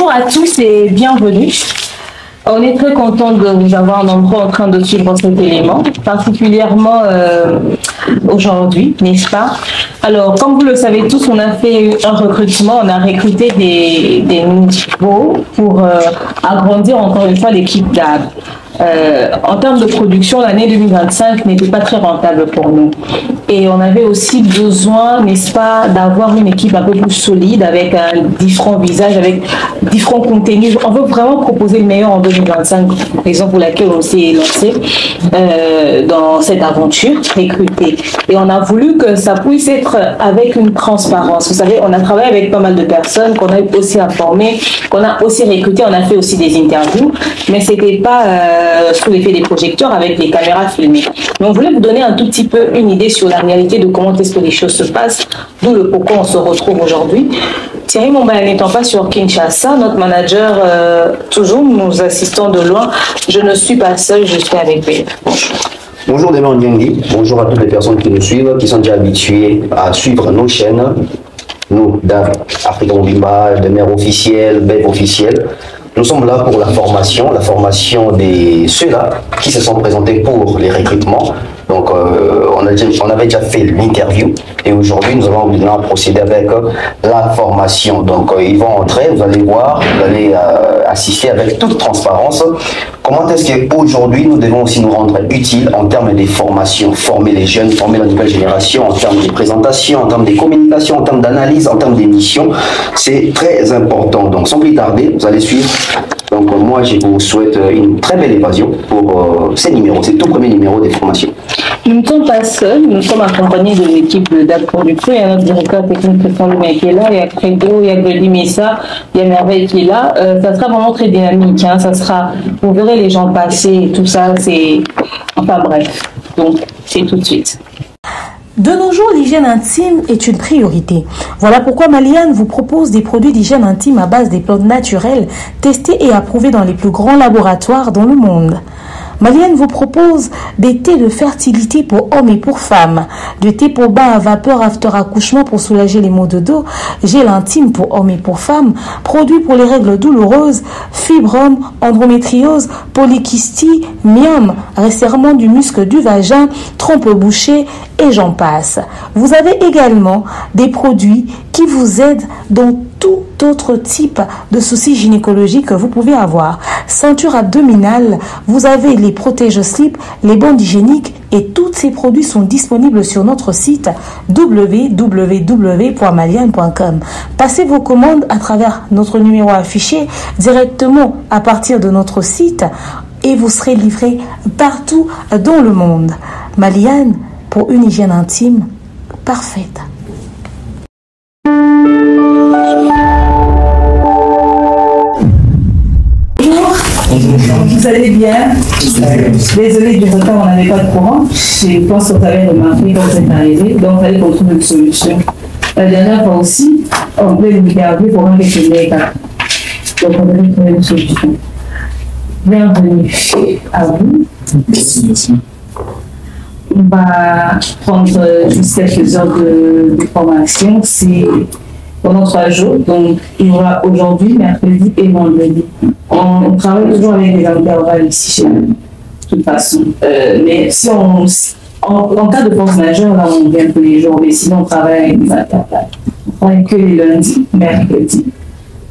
Bonjour à tous et bienvenue. On est très content de vous avoir nombreux en train de suivre cet élément, particulièrement aujourd'hui, n'est-ce pas? Alors, comme vous le savez tous, on a fait un recrutement, on a recruté des nouveaux pour agrandir encore une fois l'équipe d'AB. En termes de production, l'année 2025 n'était pas très rentable pour nous. Et on avait aussi besoin, n'est-ce pas, d'avoir une équipe un peu plus solide, avec différents visages, avec différents contenus. On veut vraiment proposer le meilleur en 2025, raison pour laquelle on s'est lancé dans cette aventure, recruter. Et on a voulu que ça puisse être avec une transparence. Vous savez, on a travaillé avec pas mal de personnes qu'on a aussi informées, qu'on a aussi recrutées, on a fait aussi des interviews, mais c'était pas sous l'effet des projecteurs avec les caméras filmées. Mais on voulait vous donner un tout petit peu une idée sur la réalité de comment est-ce que les choses se passent, d'où le pourquoi on se retrouve aujourd'hui. Thierry Mombala n'étant pas sur Kinshasa, notre manager, toujours nous assistons de loin. Je ne suis pas seule, je suis avec lui. Bonjour. Bonjour Demain Ndiangui, bonjour à toutes les personnes qui nous suivent, qui sont déjà habituées à suivre nos chaînes, nous, DAB, Africa Mobimba, Demer officiel, BEV officiel. Nous sommes là pour la formation de ceux-là qui se sont présentés pour les recrutements. Donc, on avait déjà fait l'interview et aujourd'hui, nous allons maintenant procéder avec la formation. Donc, ils vont entrer, vous allez voir, vous allez assister avec toute transparence. Comment est-ce qu'aujourd'hui, nous devons aussi nous rendre utiles en termes de formation, former les jeunes, former la nouvelle génération, en termes de présentation, en termes de communication, en termes d'analyse, en termes d'émission. C'est très important. Donc, sans plus tarder, vous allez suivre. Donc, moi, je vous souhaite une très belle évasion pour ces numéros, ces tout premiers numéros des formations. Nous ne sommes pas seuls, nous sommes accompagnés de l'équipe de DAB Production. Il y a notre directeur technique Christian Lumé qui est là, il y a Credo, il y a Goli Messa, il y a Merveille qui est là. Ça sera vraiment très dynamique, hein. Ça sera, vous verrez les gens passer et tout ça, c'est... Enfin bref, donc c'est tout de suite. De nos jours, l'hygiène intime est une priorité. Voilà pourquoi Maliane vous propose des produits d'hygiène intime à base des plantes naturelles testés et approuvés dans les plus grands laboratoires dans le monde. Maliane vous propose des thés de fertilité pour hommes et pour femmes, du thé pour bain à vapeur after accouchement pour soulager les maux de dos, gel intime pour hommes et pour femmes, produits pour les règles douloureuses, fibrome, endométriose, polykystie, myome, resserrement du muscle du vagin, trompe bouchée et j'en passe. Vous avez également des produits qui vous aident dans tout autre type de soucis gynécologiques que vous pouvez avoir. Ceinture abdominale, vous avez les protège-slip, les bandes hygiéniques et tous ces produits sont disponibles sur notre site www.maliane.com. Passez vos commandes à travers notre numéro affiché directement à partir de notre site et vous serez livré partout dans le monde. Maliane, pour une hygiène intime parfaite. Vous allez bien? Désolée du retard, on n'avait pas de courant. Je pense que vous avez remarqué quand c'est arrivé, donc il fallait qu'on trouve une solution. La dernière fois aussi, on voulait nous garder pour un quelques mégas. Donc on devait trouver une solution. Bienvenue à vous. Merci. On va prendre juste quelques heures de formation. C'est pendant 3 jours. Donc, il y aura aujourd'hui, mercredi et vendredi. On travaille toujours avec des intervalles ici chez nous, de toute façon. Mais si en cas de force majeure, là, on vient tous les jours. Mais sinon, on travaille avec des intervalles. On travaille que les lundis, mercredi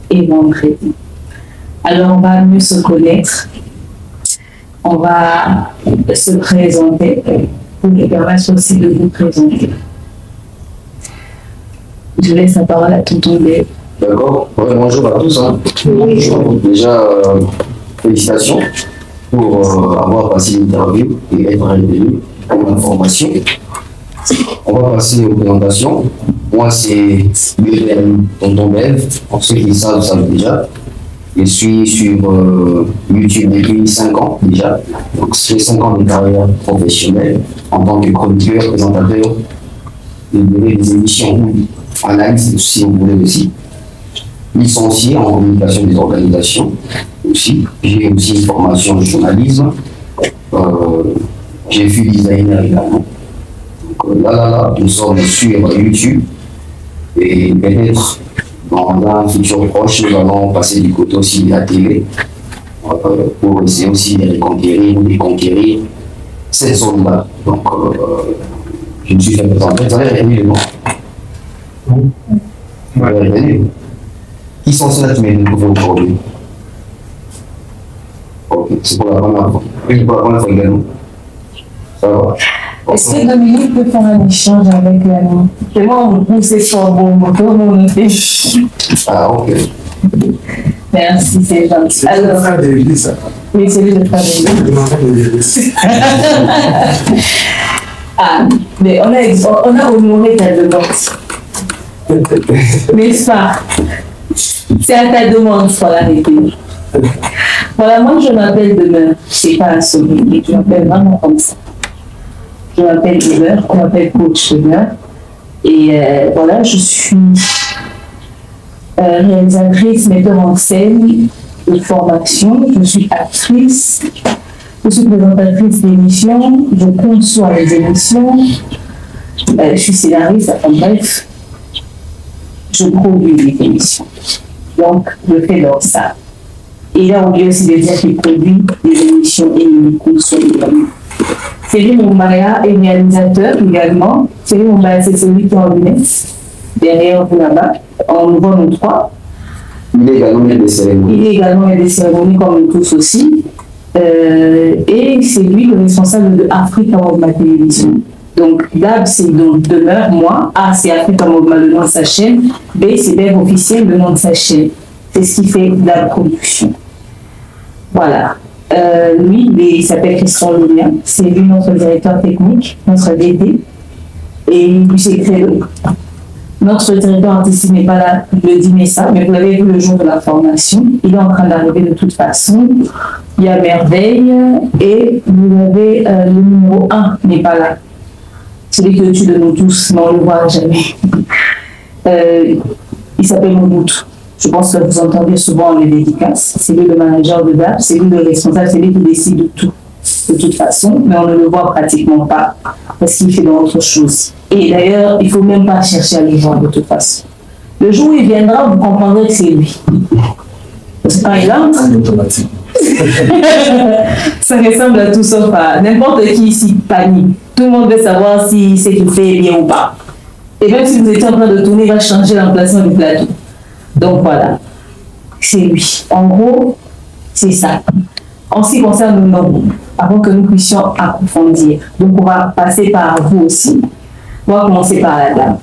et vendredi. Alors, on va mieux se connaître. On va se présenter pour nous permettre aussi de vous présenter. Je laisse la parole à Tonton Dave. D'accord. Ouais, bonjour à tous. Hein. Bonjour. Déjà, félicitations pour avoir passé l'interview et être revenu pour l'information. On va passer aux présentations. Moi, c'est Tonton Dave. Pour ceux qui savent déjà. Je suis sur YouTube depuis 5 ans déjà. Donc, j'ai 5 ans de carrière professionnelle en tant que chroniqueur, présentateur, des émissions ou analyse, si vous voulez aussi. Licencié en communication des organisations aussi. J'ai aussi une formation de journalisme. J'ai fait designer également. Donc là, nous sommes sur YouTube. Et peut-être dans un futur proche, nous allons passer du côté aussi de la télé pour essayer aussi de reconquérir cette zone-là. Donc, je me suis fait présenter. Vous avez revenu, non? Vous avez revenu. Qui sont ceux-là qui m'aident aujourd'hui? Ok, c'est pour la première fois. Oui, pour la première fois également. Ça va. Est-ce que Dominique peut faire un échange avec l'ami? Et moi, on pousse sur bon moteur, on fait. Ah, ok. Merci, c'est gentil. Alors, oui, c'est lui de frère de Ah, mais on a honoré ta demande. N'est-ce pas? C'est à ta demande, voilà, réponse. Voilà, moi je m'appelle Demeure, c'est pas un sommelier, je m'appelle vraiment comme ça. Je m'appelle Demeure, on m'appelle coach Demeure. Et voilà, je suis réalisatrice, metteur en scène de formation, je suis actrice, je suis présentatrice d'émissions, je conçois les émissions, je suis scénariste, enfin bref, je produis les émissions. Donc, je fais donc ça. Et là, on vient aussi de dire qu'il produit des émissions et il conçoit également. Céline Moumaya est réalisateur également. Céline Moumaya, c'est celui qui est en lunettes, derrière vous là-bas. On nous voit nous trois. Il est également des cérémonies. Il est également des cérémonies comme nous tous aussi. Et c'est lui le responsable de Africa Movement Télévision. Donc, DAB, c'est donc Demeure, moi. A, c'est Africa Movement, le nom de sa chaîne. B, c'est Dev officiel, le nom de sa chaîne. C'est ce qui fait la production. Voilà. Lui, il s'appelle Christian Lulien. C'est lui notre directeur technique, notre DD. Et lui, c'est Crédo. Notre directeur artistique n'est pas là le 10 mai, ça, mais vous l'avez vu le jour de la formation. Il est en train d'arriver de toute façon. Il y a Merveille et vous avez le numéro 1 n'est pas là. C'est lui qui est au-dessus de nous tous, mais on ne le voit jamais. Il s'appelle Mobutu. Je pense que vous entendez souvent les dédicaces. C'est lui le manager de DAP, c'est lui le responsable, c'est lui qui décide de tout, de toute façon, mais on ne le voit pratiquement pas parce qu'il fait d'autres choses. Et d'ailleurs, il ne faut même pas chercher à le voir de toute façon. Le jour où il viendra, vous comprendrez que c'est lui. Parce que quand il entre, ça ressemble à tout sauf à n'importe qui ici panique. Tout le monde veut savoir si ce qu'il fait est bien ou pas. Et même si vous étiez en train de tourner, il va changer l'emplacement du plateau. Donc voilà, c'est lui. En gros, c'est ça. En ce qui concerne nos noms, avant que nous puissions approfondir, donc on va passer par vous aussi. On va commencer par la dame.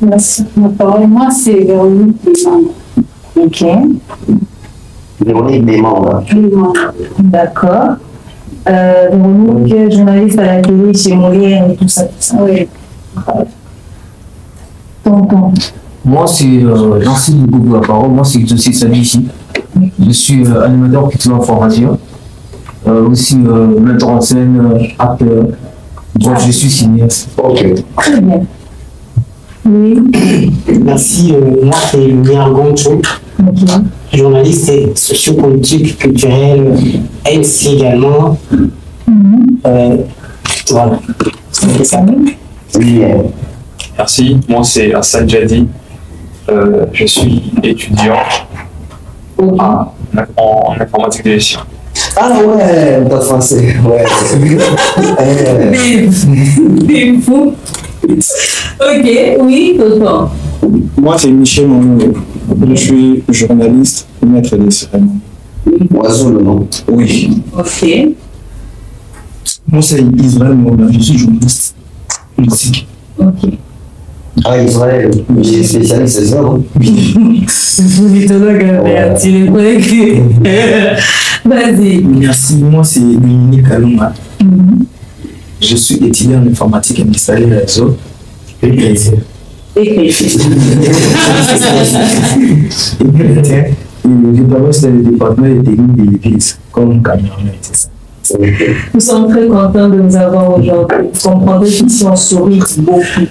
Merci. Moi, c'est Véronique Desmanda. Ok. Véronique Desmanda. D'accord. Véronique, journaliste à la télé chez Molière et tout ça. Oui. Tonton. Moi, c'est l'ancien du groupe de la parole. Moi, c'est Samy ici. Je suis animateur culturel en formation. Aussi metteur en scène, acteur. Donc, je suis cinéaste. Ok. Très bien. Oui. Merci. Moi, c'est Mia Goncho, journaliste et sociopolitique, culturel, MC également. Voilà. C'est ça. Oui. Merci. Moi, c'est Hassan Jadi. Je suis étudiant en informatique de gestion. Ah ouais, pas français. Ouais. C'est fou. Ok, oui, tonton. Moi, c'est Michel Monod. Je suis journaliste, maître des cérémonies. Oiseau, le nom. Oui. Ok. Moi, c'est Israël Mola. Je suis journaliste politique. Ok. Ah, Israël, j'ai spécialiste, c'est ça, non? Vas-y. Merci. Moi, c'est Dominique Kaluma. Je suis étudiant en informatique et installé réseau et chrétien. Et chrétien. Je travaille dans le département des techniques de l'église comme camionneur, c'est ça. Nous sommes très contents de nous avoir aujourd'hui. Vous comprendrez qu'ici on sourit beaucoup.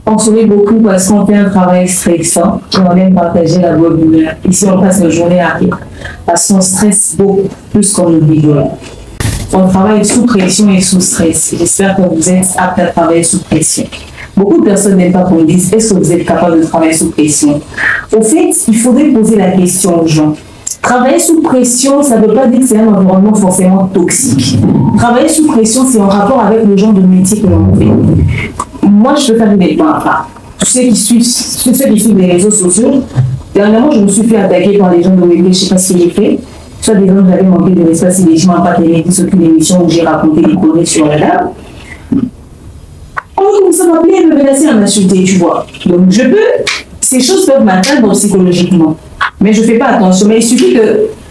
On sourit beaucoup parce qu'on fait un travail stressant et on aime partager la bonne humeur. Ici on passe nos journées à rire parce qu'on stresse beaucoup plus qu'on ne rigole. On travaille sous pression et sous stress. J'espère que vous êtes aptes à travailler sous pression. Beaucoup de personnes n'aiment pas qu'on dise est-ce que vous êtes capable de travailler sous pression. Au fait, il faudrait poser la question aux gens. Travailler sous pression, ça ne veut pas dire que c'est un environnement forcément toxique. Travailler sous pression, c'est en rapport avec le genre de métier que l'on fait. Moi, je peux faire une étoile. Tous ceux qui suivent les réseaux sociaux, dernièrement, je me suis fait attaquer par les gens de web, je ne sais pas ce que j'ai fait. Soit des gens que j'avais manqué de l'espace et les gens n'ont pas télé qui s'occupent d'émissions où j'ai raconté des conneries sur la dame. On ça m'a appelé, me menacer à m'insulter, tu vois. Donc, je peux, ces choses peuvent m'atteindre psychologiquement. Mais je ne fais pas attention. Mais il suffit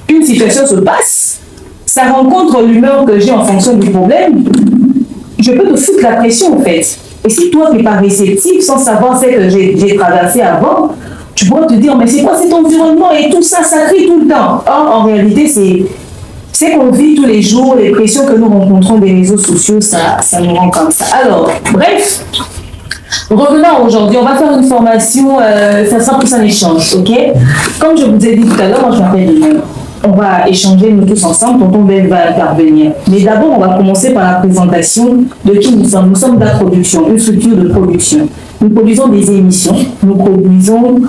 qu'une situation se passe, ça rencontre l'humeur que j'ai en fonction du problème, je peux te foutre la pression en fait. Et si toi, tu n'es pas réceptif, sans savoir ce que j'ai traversé avant, tu pourras te dire, mais c'est quoi cet environnement et tout ça, ça crie tout le temps. Or, en réalité, c'est qu'on vit tous les jours, les pressions que nous rencontrons des réseaux sociaux, ça nous rend comme ça. Alors, bref, revenons aujourd'hui, on va faire une formation, ça sera plus un échange, ok? Comme je vous ai dit tout à l'heure, moi je m'appelle Liliane. On va échanger nous tous ensemble, tonton Ben va intervenir. Mais d'abord, on va commencer par la présentation de qui nous sommes. Nous sommes de la production, une structure de production. Nous produisons des émissions, nous produisons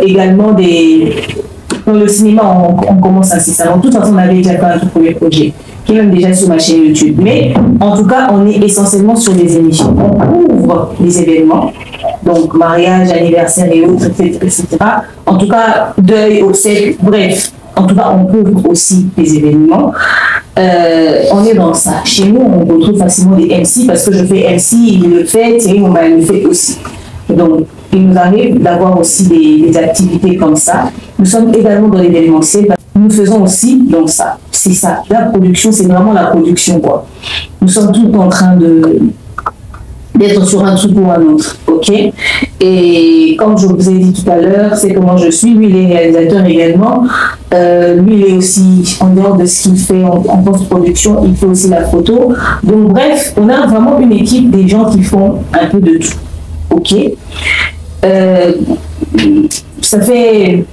également des... Dans le cinéma, on commence incessamment. De toute façon, on avait déjà fait un tout premier projet, qui est même déjà sur ma chaîne YouTube. Mais en tout cas, on est essentiellement sur les émissions. On couvre les événements, donc mariage, anniversaire et autres, etc. En tout cas, deuil, obsèques, bref. En tout cas, on couvre aussi les événements. On est dans ça. Chez nous, on retrouve facilement des MC parce que je fais MC, il le fait, Thierry Mouma le fait aussi. Donc, il nous arrive d'avoir aussi des activités comme ça. Nous sommes également dans l'événementiel. Nous faisons aussi donc ça. C'est ça. La production, c'est vraiment la production, quoi. Nous sommes tous en train d'être sur un truc ou un autre, ok? Et comme je vous ai dit tout à l'heure, c'est comment je suis. Lui, il est réalisateur également. Lui, il est aussi, en dehors de ce qu'il fait en post-production, il fait aussi la photo. Donc, bref, on a vraiment une équipe des gens qui font un peu de tout, ok? Ça fait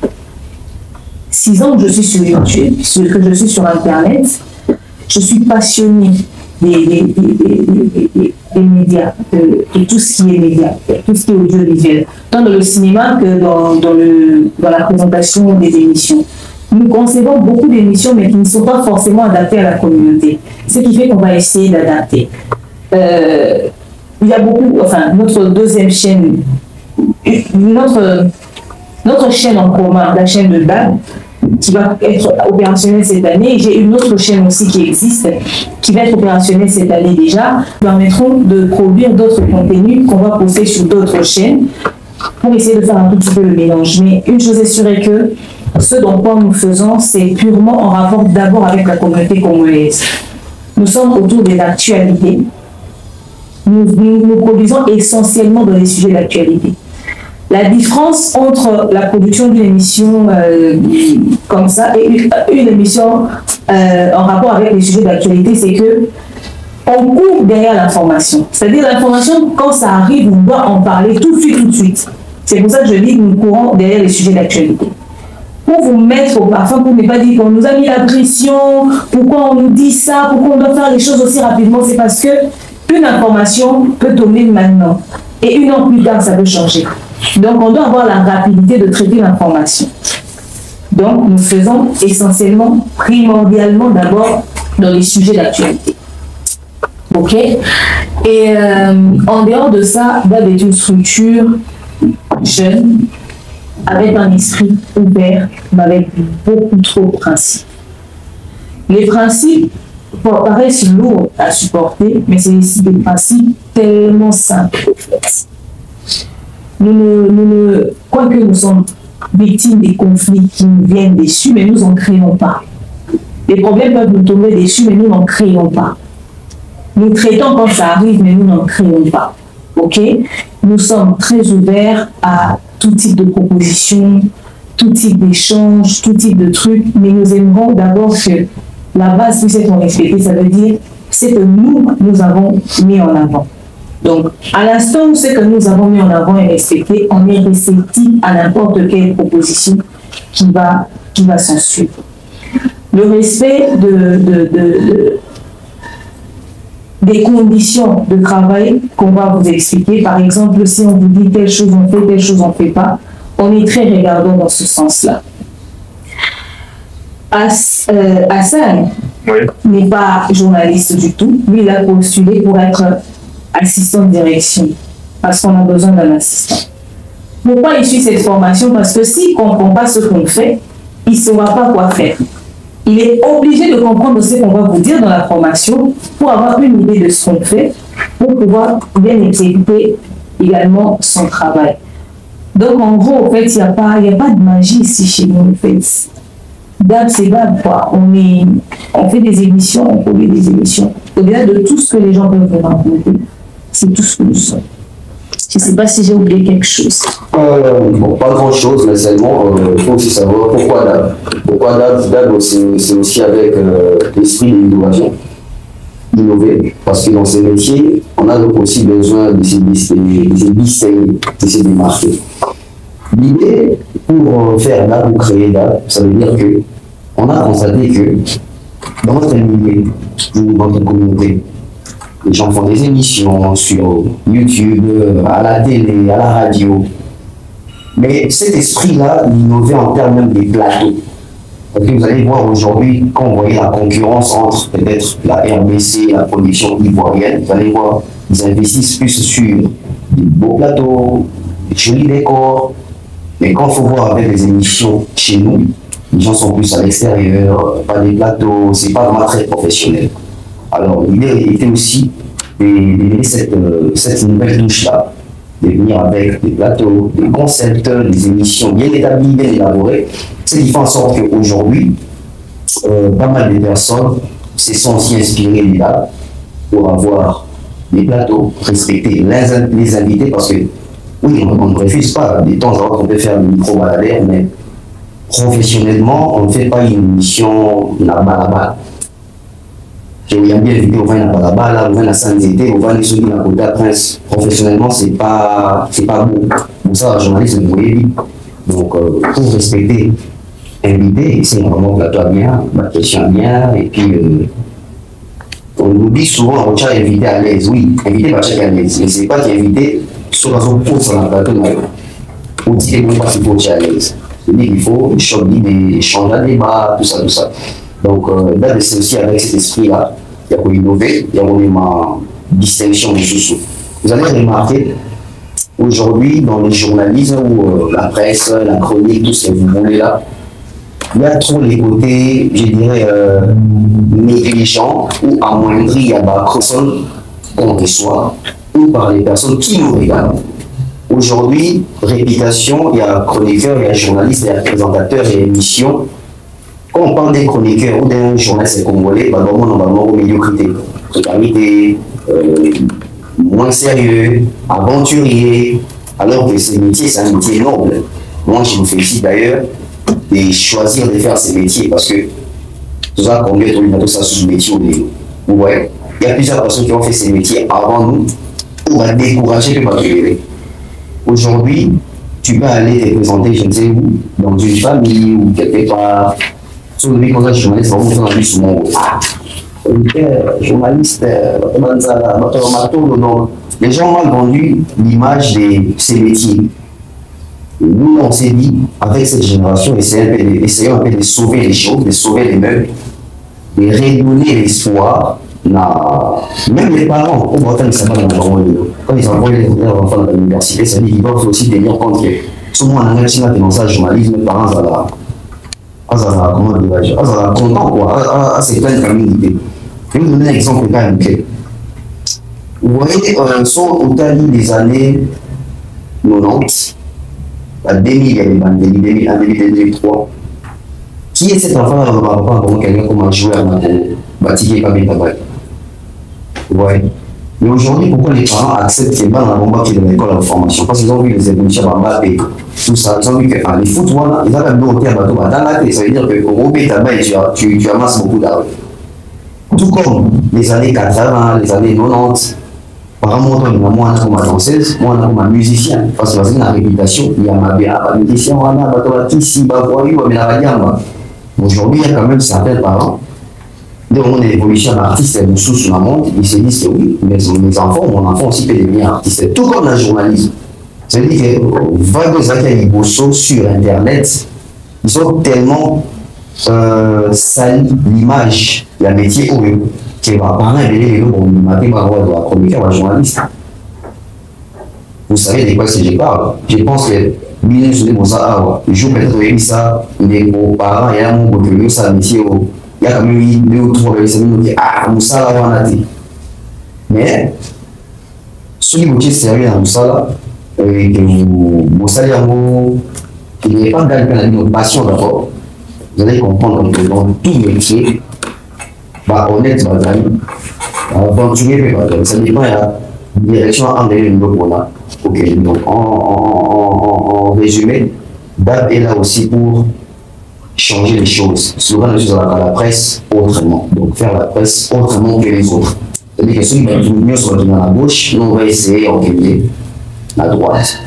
6 ans que je suis sur YouTube, que je suis sur Internet. Je suis passionnée des médias, de tout ce qui est médias, tout ce qui est audiovisuel, tant dans le cinéma que dans la présentation des émissions. Nous concevons beaucoup d'émissions, mais qui ne sont pas forcément adaptées à la communauté. Ce qui fait qu'on va essayer d'adapter. Il y a beaucoup, enfin, notre deuxième chaîne, notre chaîne en commun, la chaîne de BAD, qui va être opérationnelle cette année. J'ai une autre chaîne aussi qui existe, qui va être opérationnelle cette année déjà, permettront de produire d'autres contenus qu'on va poster sur d'autres chaînes pour essayer de faire un tout petit peu le mélange. Mais une chose est sûre est que ce dont quoi nous faisons, c'est purement en rapport d'abord avec la communauté congolaise. Nous sommes autour des actualités. Nous produisons essentiellement dans les sujets d'actualité. La différence entre la production d'une émission comme ça et une émission en rapport avec les sujets d'actualité, c'est que on court derrière l'information. C'est-à-dire l'information, quand ça arrive, on doit en parler tout de suite. C'est pour ça que je dis que nous courons derrière les sujets d'actualité. Pour vous mettre au parfum, pour ne pas dire qu'on nous a mis la pression, pourquoi on nous dit ça, pourquoi on doit faire les choses aussi rapidement, c'est parce que une information peut tomber maintenant. Et 1 an plus tard, ça peut changer. Donc, on doit avoir la rapidité de traiter l'information. Donc, nous faisons essentiellement, primordialement d'abord dans les sujets d'actualité. OK? Et en dehors de ça, BAD est une structure jeune, avec un esprit ouvert, mais avec beaucoup trop de principes. Les principes paraissent lourds à supporter, mais c'est ici des principes tellement simples, en fait. Quoique nous sommes victimes des conflits qui nous viennent dessus, mais nous n'en créons pas. Les problèmes peuvent nous tomber dessus, mais nous n'en créons pas. Nous traitons quand ça arrive, mais nous n'en créons pas. Ok? Nous sommes très ouverts à tout type de propositions, tout type d'échanges, tout type de trucs, mais nous aimerons d'abord que la base puisse être respectée. Ça veut dire c'est que nous avons mis en avant. Donc, à l'instant où ce que nous avons mis en avant est respecté, on est réceptif à n'importe quelle proposition qui va s'en suivre. Le respect des conditions de travail qu'on va vous expliquer. Par exemple, si on vous dit telle chose on fait, telle chose on ne fait pas, on est très regardant dans ce sens-là. Hassan n'est pas journaliste du tout. Lui, il a postulé pour être assistant de direction parce qu'on a besoin d'un assistant. Pourquoi il suit cette formation? Parce que s'il ne comprend pas ce qu'on fait, il ne saura pas quoi faire. Il est obligé de comprendre ce qu'on va vous dire dans la formation pour avoir une idée de ce qu'on fait, pour pouvoir bien exécuter également son travail. Donc, en gros, en fait, il n'y a pas de magie ici chez nous, en fait. Dab, c'est Dab, quoi. On fait des émissions, on produit des émissions. Au-delà de tout ce que les gens peuvent vous raconter, c'est tout ce que nous sommes. Je ne sais pas si j'ai oublié quelque chose. Bon, pas grand-chose, mais seulement, il faut aussi savoir pourquoi Dab. Pourquoi Dab? Dab, c'est aussi avec l'esprit d'innovation. Innover, parce que dans ces métiers, on a donc aussi besoin de se distinguer, de se démarquer. L'idée pour faire Dab ou créer Dab, ça veut dire que on a constaté que dans notre milieu ou dans notre communauté, les gens font des émissions sur YouTube, à la télé, à la radio. Mais cet esprit-là, il innovait en termes même des plateaux. Parce que vous allez voir aujourd'hui, quand vous voyez la concurrence entre peut-être la RBC et la production ivoirienne, vous allez voir, ils investissent plus sur des beaux plateaux, des jolis décors. Mais quand il faut voir avec les émissions chez nous, les gens sont plus à l'extérieur, pas des plateaux, c'est pas vraiment très professionnel. Alors, l'idée était aussi de donner cette nouvelle touche-là, de venir avec des plateaux, des concepts, des émissions bien établies, bien élaborées. C'est qui fait en sorte qu'aujourd'hui, pas mal de personnes se sont aussi inspirées de là pour avoir des plateaux, respecter les invités, parce que, oui, on ne refuse pas. De temps en temps, on peut faire une micro-baladaire, mais professionnellement, on ne fait pas une émission là-bas. Il y a bien invité, on va là-bas, là, on va à Saint-Zété, on va aller sur la côte Prince. Professionnellement, c'est pas bon. Pour ça, le journaliste, vous voyez vite. Donc, pour respecter l'invité, c'est vraiment plateau bien, ma question bien, et puis on oublie souvent, on tient invité à l'aise. Oui, invité va chaque à l'aise, mais c'est pas qu'invité sur la zone pour sur la plateau, on dit qu'il ne faut pas qu'il faut à l'aise. C'est-à-dire qu'il faut changer de débat, tout ça. Donc, là, c'est aussi avec cet esprit-là, il y a pour innover, il y a pour ma distinction des sous. Vous allez remarquer, aujourd'hui, dans les journalismes ou la presse, la chronique, tout ce que vous voulez là, il y a trop les côtés, je dirais, négligents ou amoindris à la personne qu'on reçoit ou par les personnes qui nous regardent. Aujourd'hui, réputation, il y a chroniqueur, il y a journaliste, il y a présentateur, il y a émission. Quand on parle des chroniqueurs ou d'un journaliste congolais, bah, normalement, au médiocrité, précarité, moins sérieux, aventurier, alors que ce métier, c'est un métier noble. Moi, je vous félicite d'ailleurs de choisir de faire ces métiers parce que tout ça, combien de ça sous métier au niveau. Vous voyez, il y a plusieurs personnes qui ont fait ces métiers avant nous pour décourager le matériel. Aujourd'hui, tu peux aller te présenter, je ne sais où, dans une famille ou quelque part. Sur le quand journaliste, vraiment dans la vie sur mon journaliste, les gens ont mal vendu l'image de ces métiers. Nous, on s'est dit, avec cette génération, essayons un peu de sauver les choses, de sauver les meubles, de redonner l'espoir. Même les parents, on voit quand ils envoient leurs enfants à l'université, ça veut dire qu'ils doivent aussi tenir compte que souvent, on a un dans ça, journalisme, les parents, comment dirais-je, content quoi, c'est plein de familles. Je vais vous donner un exemple quand même. Vous voyez, sont au talis des années 90, à 2003. Qui est cet enfant-là dans le Maroc, comme quelqu'un comme un joueur bâti pas bien tabac? Ouais. Mais aujourd'hui, pourquoi les parents acceptent qu'il y ait dans la bombe qui est dans l'école de formation? Parce qu'ils ont vu les évolutions à Mbappé, tout ça. Ils ont vu que les foot, voilà, ils ont même bloqué à bateau. Dans la tête, ça veut dire qu'au Robé, tu amasses beaucoup d'argent. Tout comme les années 80, les années 90. Par exemple, moi, comme danseuse, moi, comme musicien. Parce que la réputation, il y a ma musicien, on a ici, aujourd'hui, il y a quand même certains parents. dans mon évolution d'artiste, elle me sous ma montre, ils se disent que oui, mes enfants, mon enfant aussi peut devenir artiste. Tout comme le journalisme. C'est-à-dire que vagues Zaki Bosso sur Internet, ils ont tellement sali l'image, la métier où que va parler de la chronique à journaliste. Vous savez de quoi je parle. Je pense que le jour peut-être ça, les parents et un mot que ça métier il y a quand même 2 ou 3 personnes qui disent ah Moussa là on a dit. Mais ce qui est sérieux dans Moussa là, que Moussa qu'il n'est pas dans une passion d'abord, vous allez comprendre que dans tout métier, bah honnête, aventurier, ça dépend de la direction en là. Ok, donc en résumé, Dab est là aussi pour changer les choses. Souvent, on utilise la presse autrement. Donc, faire la presse autrement que les autres. C'est-à-dire que ceux qui vont se retrouver à la gauche, nous, on va essayer d'enquêter à droite.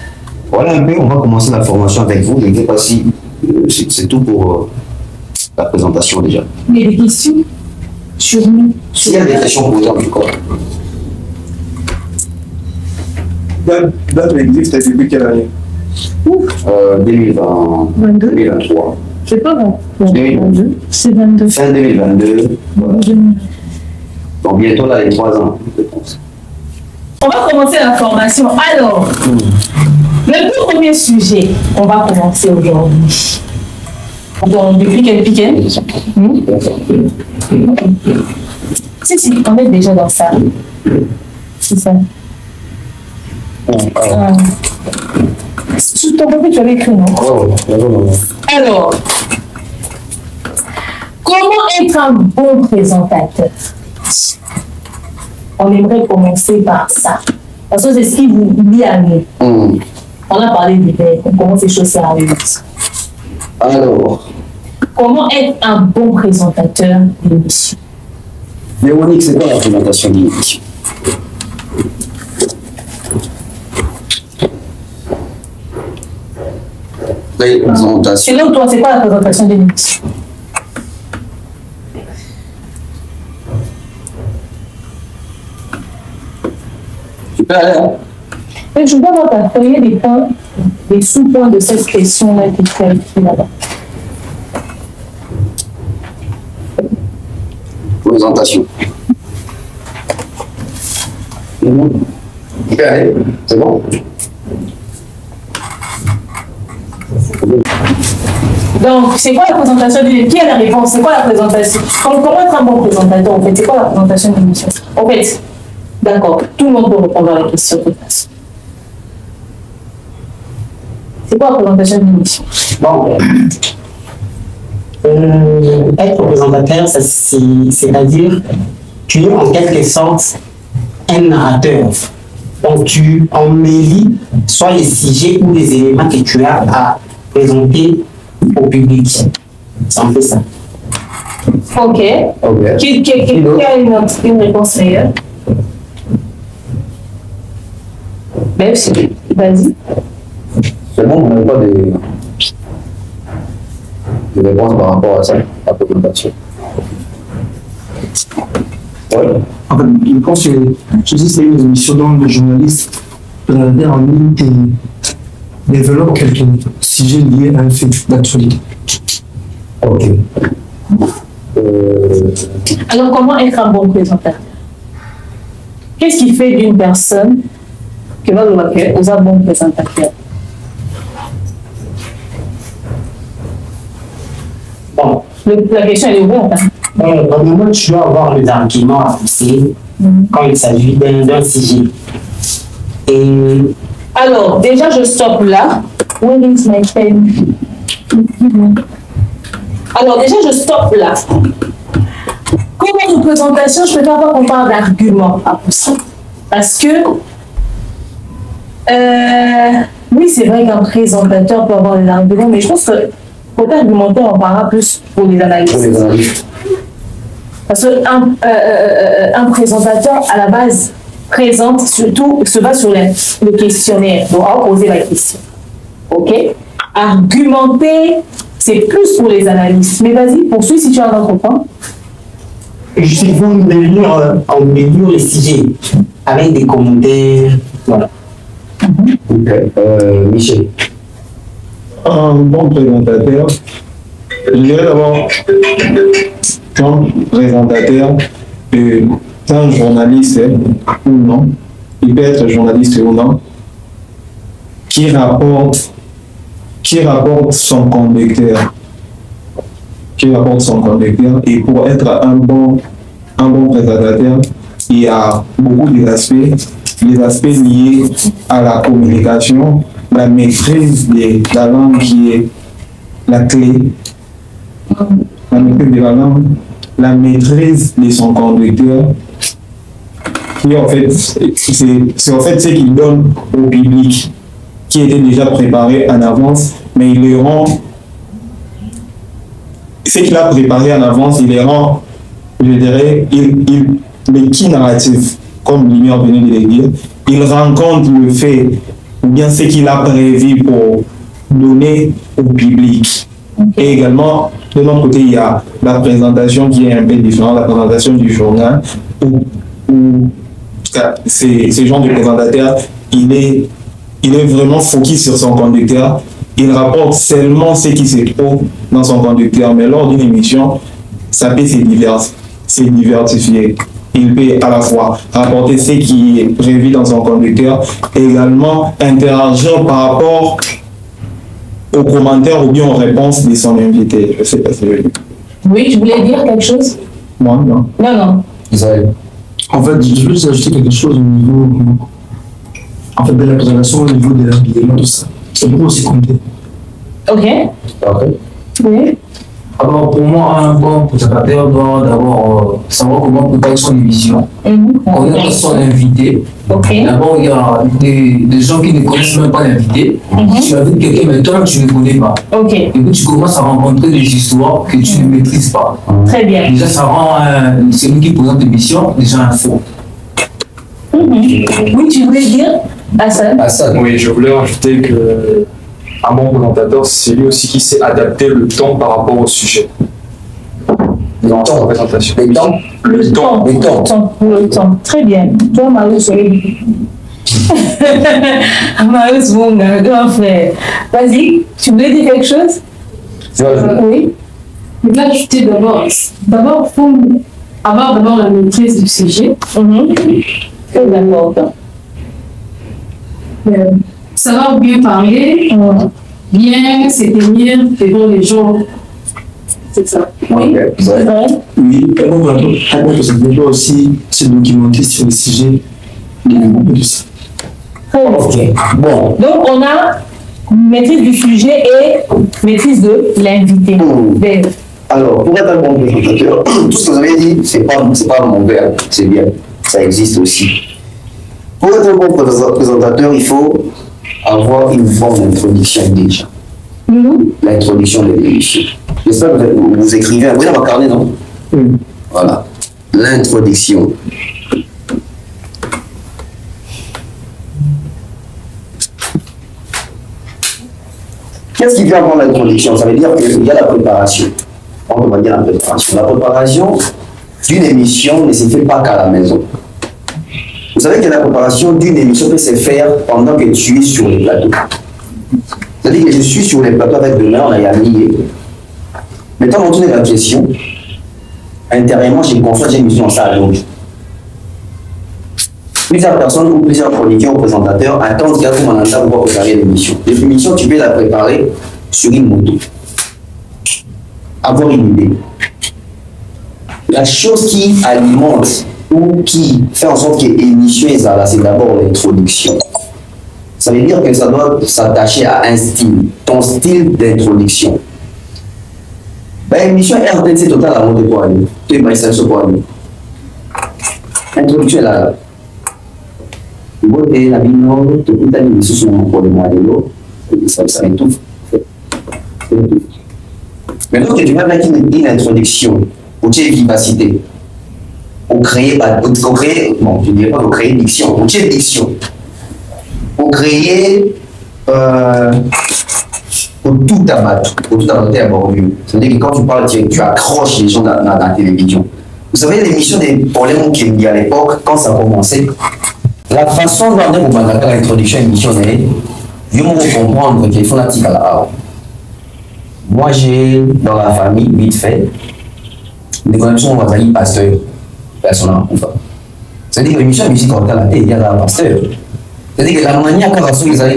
Voilà un peu, on va commencer la formation avec vous. Je ne sais pas si c'est tout pour la présentation déjà. Il y a des questions sur nous? S'il y a des questions posées en tout cas. Date existe depuis quelle année? 2022. 2023. C'est pas bon. 2022. C'est 22. Fin 2022. Voilà. Donc bientôt là, les 3 ans, je pense. On va commencer la formation. Alors, le tout premier sujet, on va commencer aujourd'hui. Donc, depuis quel piquet? Si, on est déjà dans ça. C'est ça. Sous ton papier, tu avais écrit, non? Alors, comment être un bon présentateur? On aimerait commencer par ça. Parce que c'est ce qui vous lie à nous. On a parlé des verbes, comment ces choses arrivent. Alors, comment être un bon présentateur d'émission? Véronique, c'est quoi la présentation d'émission? C'est là où toi, c'est quoi la présentation d'émission? Tu peux aller, hein? Et je dois t'appeler des points, des sous-points de cette question-là qui fait écrit là-bas. Présentation. Tu peux aller, c'est bon? Donc, c'est quoi la présentation d'émission? Qui a la réponse? C'est quoi la présentation? Comment être un bon présentateur, en fait? C'est quoi la présentation d'émission? En fait, d'accord, tout le monde peut répondre à la question de toute façon. C'est quoi la présentation d'émission? Bon, être présentateur, c'est-à-dire tu es en quelque sorte un narrateur. Donc, tu embellis soit les sujets ou les éléments que tu as à présenter au public. C'est un peu ça. Ok. Qui a une réponse meilleure? Même si, vas-y. C'est bon, on n'a pas de réponses par rapport à ça, à la présentation. Ouais. En fait, je pense que c'est une émission dans le journaliste regarder en ligne et développer quelques sujets liés à un fait d'actualité. Ok. Alors, comment être un bon présentateur? Qu'est-ce qui fait d'une personne que va vous aux un bon présentateur? Bon. La question est ouverte. Premièrement, tu dois avoir les arguments à pousser quand il s'agit d'un sujet. Et alors, déjà, je stoppe là. Where is my pen? Alors, déjà, je stoppe là. Comme une présentation, je ne préfère pas qu'on parle d'arguments à pousser. Parce que, oui, c'est vrai qu'un présentateur peut avoir des arguments, mais je pense que côté argumentaire, on parlera plus pour les analystes. Parce qu'un présentateur, à la base, présente surtout, se base sur le questionnaire. Donc, on va poser la question. OK? Argumenter, c'est plus pour les analystes. Mais vas-y, poursuis si tu as un autre point. juste il faut en mesure les sujets avec des commentaires. Voilà. Ok. Michel. Un bon présentateur, je dirais d'abord qu'un présentateur, qu'un journaliste ou non, il peut être journaliste ou non, qui rapporte son conducteur. Et pour être un bon présentateur, il y a beaucoup d'aspects, les aspects liés à la communication, la maîtrise de la langue qui est la clé, la maîtrise de la langue, la maîtrise de son conducteur, qui en fait, c'est en fait ce qu'il donne au public, qui était déjà préparé en avance, mais il les rend, ce qu'il a préparé en avance, il les rend, je dirais, les key narratifs, comme Lumière venait de le dire, il rencontre le fait, ou bien ce qu'il a prévu pour donner au public. Et également, de l'autre côté, il y a la présentation qui est un peu différente, la présentation du journal, où ce genre de présentateur, il est vraiment focus sur son conducteur. Il rapporte seulement ce qui se trouve dans son conducteur. Mais lors d'une émission, ça peut se diversifier. Il peut à la fois rapporter ce qui est prévu dans son conducteur, et également interagir par rapport aux commentaires ou bien aux réponses de son invité. Je ne sais pas si Oui, je voulais dire quelque chose. Moi, non. Non. Israël. En fait, je veux juste ajouter quelque chose au niveau de la présentation, au niveau de l'habillement, tout ça. C'est beaucoup aussi compté. Ok. Parfait. Oui. Alors pour moi, un bon présentateur doit d'abord savoir comment préparer son émission, connaître son invité. D'abord, il y a des gens qui ne connaissent même pas l'invité. Tu invites quelqu'un, mais toi, tu ne connais pas. Et puis tu commences à rencontrer des histoires que tu ne maîtrises pas. Très bien. Déjà, ça rend celui qui présente l'émission déjà un faux. Oui, tu voulais dire, Hassan? Oui, je voulais rajouter que un bon présentateur, c'est lui aussi qui sait adapter le ton par rapport au sujet. Le temps. Présentation. Le temps. Très bien. Toi, Marius, Marius, mon grand frère. Vas-y, tu voulais dire quelque chose? Oui. Là, je dis d'abord, il faut avoir d'abord la maîtrise du sujet. Très important. Savoir bien parler, bien se tenir devant les gens. C'est ça. Oui, c'est vrai. Oui, et bon, ça doit aussi se documenter sur le sujet de ça. Très bien. Bon. Donc, on a maîtrise du sujet et maîtrise de l'invité. Alors, pour être un bon présentateur, tout ce que vous avez dit, c'est pas mon verbe, c'est bien, ça existe aussi. Pour être un bon présentateur, il faut avoir une bonne introduction déjà. L'introduction de l'émission. J'espère que vous écrivez, vous avez un carnet, non? Voilà. L'introduction. Qu'est-ce qui vient avant l'introduction? Ça veut dire qu'il y a la préparation. On va dire la préparation. La préparation d'une émission ne se fait pas qu'à la maison. Vous savez que la préparation d'une émission peut se faire pendant que tu es sur les plateaux. C'est-à-dire que je suis sur les plateaux avec demain, on a Yannick. Maintenant, on tourne la question. Intérieurement, j'ai confié j'ai une mission en salle. Plusieurs personnes ou plusieurs chroniqueurs ou présentateurs attendent qu'il y a tout mon pour pouvoir préparer l'émission. L'émission, tu peux la préparer sur une moto. Avoir une idée. La chose qui alimente ou qui fait en sorte que l'émission est là, c'est d'abord l'introduction. Ça veut dire que ça doit s'attacher à un style, ton style d'introduction. L'émission RTC c'est total à monter pour aller. Tu es maïs pour aller. L'introduction est là. Bote la bino, tu peux aller sur mon problème de l'eau, ça étouffe. Maintenant que tu vas mettre une introduction pour tes vivacités, pour créer, bon, je ne dirais pas pour créer diction, pour tes diction, pour créer, pour tout abattre à bord. C'est-à-dire que quand tu parles, tu accroches les gens dans la télévision. Vous savez, l'émission des problèmes qui me dit à l'époque, quand ça a commencé, la façon dont on a fait l'introduction à l'émission, je me comprendre qu'il faut la tique à la haut. Moi, j'ai dans la famille, vite fait, des connexions, on va dire pasteur, personnel. C'est-à-dire que l'émission de musique en la télé, il y a un pasteur. C'est-à-dire que la manière qu'on va suivre les arrêts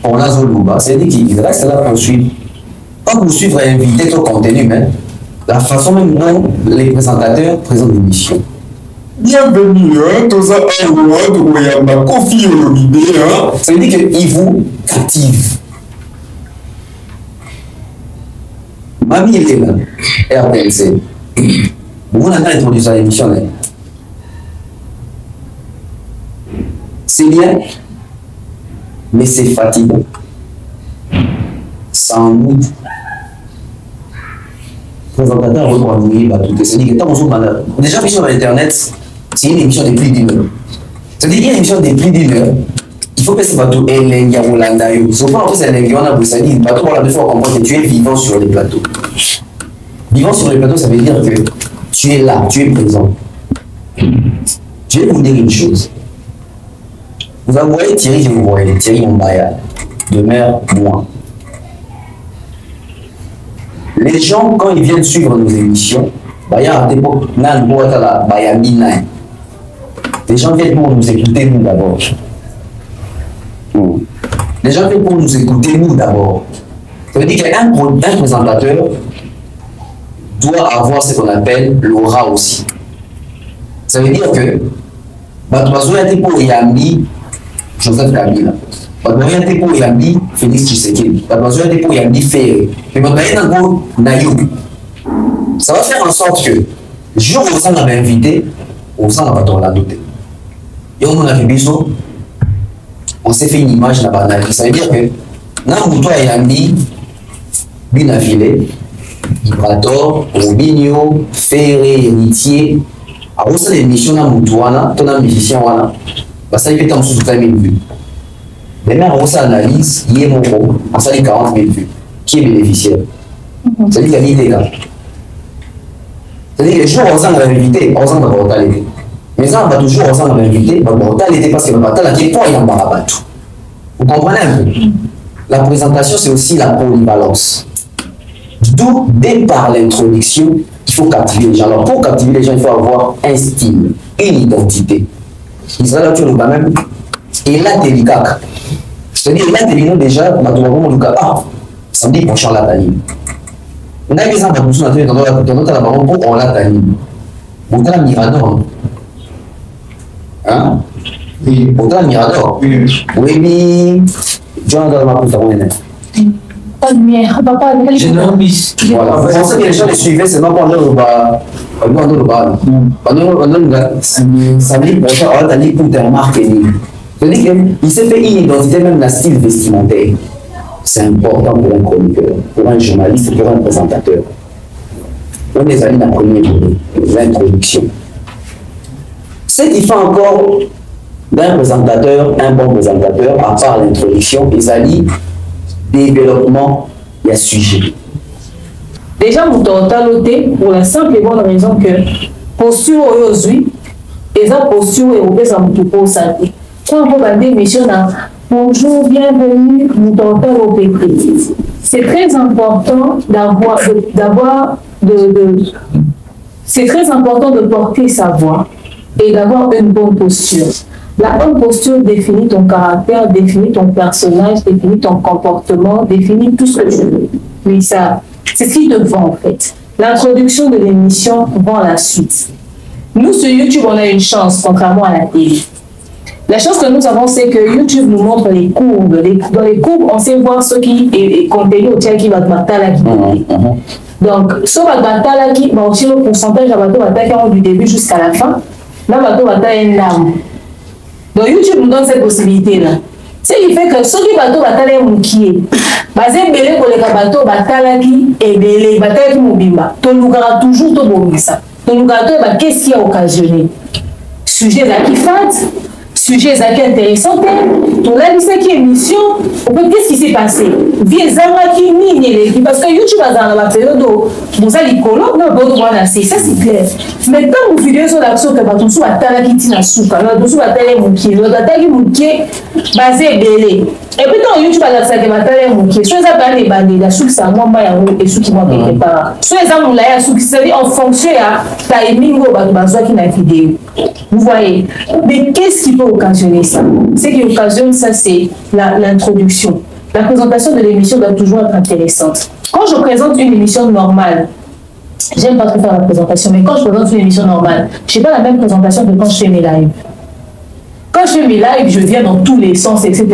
pour la zone, c'est-à-dire qu'il reste là pour suivre. Pas pour suivre et inviter ton contenu, mais la façon même dont les présentateurs présentent l'émission. Bienvenue, hein, tout ça, ça veut dire qu'ils vous captivent. Mamie, il est là, RTLC. Vous n'avez introduit à l'émission. C'est bien, mais c'est fatigant. Sans doute. Présentateur va nous tout. C'est-à-dire que tant qu'on déjà sur Internet, c'est une émission de plus d'une heure. C'est-à-dire qu'il y a une émission de plus d'une heure. Il faut que ce bateau ait l'engia ou l'andaïo. Souvent, en fait, c'est l'engia, on a besoin de bateau, on a deux fois comprendre que tu es vivant sur les plateaux. Vivant sur les plateaux, ça veut dire que tu es là, tu es présent. Je vais vous dire une chose. Vous voyez Thierry, je vous voyez, Thierry Mombaya, de mère, moi. Les gens, quand ils viennent suivre nos émissions, les gens viennent pour nous écouter, nous d'abord. Les gens viennent pour nous écouter, nous d'abord. Ça veut dire qu'un présentateur doit avoir ce qu'on appelle l'aura aussi. Ça veut dire que pour Yambi, Joseph Kabila. Pour Yambi, Félix Tshisekedi. Pour Yambi, Ferré. Mais ça va faire en sorte que, le jour où on avait invité, on s'en va pas douter. Et on a fait on s'est fait une image là-bas. Ça veut dire que, Nambuto Yambi, Binafile, Ibrator, Robinho, Ferré, Héritier, à où ça l'émission Nambutoana, ton musicien, ça y est, en sous 20 000 vues. Mais même on s'analyse, il est mon gros, on s'allie 40 000 vues. Qui est bénéficiaire? C'est-à-dire qu'il y a l'idée là. C'est-à-dire que les jours où on s'en a invité, on s'en a mortalité. Mais ça, on va toujours on s'en a invité, on va mortalité parce que le matin, il y a un barabatou. Vous comprenez un peu? La présentation, c'est aussi la polyvalence. D'où, dès par l'introduction, il faut captiver les gens. Alors, pour captiver les gens, il faut avoir un style, une identité. Israël, tu nous même. Et là, t'es l'ICAC. C'est-à-dire, là, t'es l'ICAC déjà, on a trouvé comment l'ICAC. Ah, samedi prochain, la Tani. On a des gens qui ont dans notre baron pour on l'a Tani. On a Mirador. Hein? Oui. On a Mirador. Oui, mais. John a ma pas de lumière, papa, j'ai une ambition. Voilà, vous pensez que les gens les suivaient, c'est non pas le bas. Pendant samedi prochain, on a dit pour des remarques. C'est-à-dire qu'il s'est fait une identité, même dans le style vestimentaire. C'est important pour un chroniqueur, pour un journaliste, pour un présentateur. On est allé dans la première l'introduction. Ce qui fait encore d'un présentateur, un bon présentateur, à part l'introduction, les alliés, développement, il y a sujet. Déjà, vous t'avez pour la simple et bonne raison que posture aujourd'hui, et ça posture et vous ça pour santé. Quand vous regardez l'émission, bonjour, bienvenue, vous t'avez au PP. C'est très important c'est très important de porter sa voix et d'avoir une bonne posture. La bonne posture définit ton caractère, définit ton personnage, définit ton comportement, définit tout ce que tu veux. Oui, ça, c'est ce qui te vend en fait. L'introduction de l'émission vend la suite. Nous, sur YouTube, on a une chance, contrairement à la télé. La chance que nous avons, c'est que YouTube nous montre les courbes. Dans les courbes, on sait voir ce qui est contenu au qui va te battre là qui donc, ce va te battre là qui va aussi le pourcentage à bateau va du début jusqu'à la fin. Là, bateau va une larme. Donc YouTube nous donne cette possibilité-là. Ce qui fait que ceux qui bateau battent moukié, basé belé pour les bateaux batalaki et belé batalaki mobimba. Ton lugar toujours to bomisa. Ton lugar to qu'est-ce qui a occasionné? Sujet qui fait, sujet qui intéressant. Ton la liste qui émission. Qu'est-ce qui s'est passé? Vieux zama qui ni parce que YouTube a dans la période où vous allez colo, non bon voilà ça c'est clair. Mais quand vous vidéo sur l'action que vous avez attaqué Tina Souka, vous avez attaqué Mouké, vous avez attaqué Mouké, basé Belé. Et puis quand YouTube a attaqué Mouké, soit ça va les bandits, la soupe ça moi et ceux qui vont quelque part. Soit les gens là, ceux qui c'est en fonction à timing au bateau qui n'a vidéo. Vous voyez. Mais qu'est-ce qui peut occasionner ça? Ce qui occasionne ça, c'est l'introduction. La présentation de l'émission doit toujours être intéressante. Quand je présente une émission normale, j'aime pas trop faire la présentation, mais quand je présente une émission normale, je n'ai pas la même présentation que quand je fais mes lives. Quand je fais mes lives, je viens dans tous les sens, etc.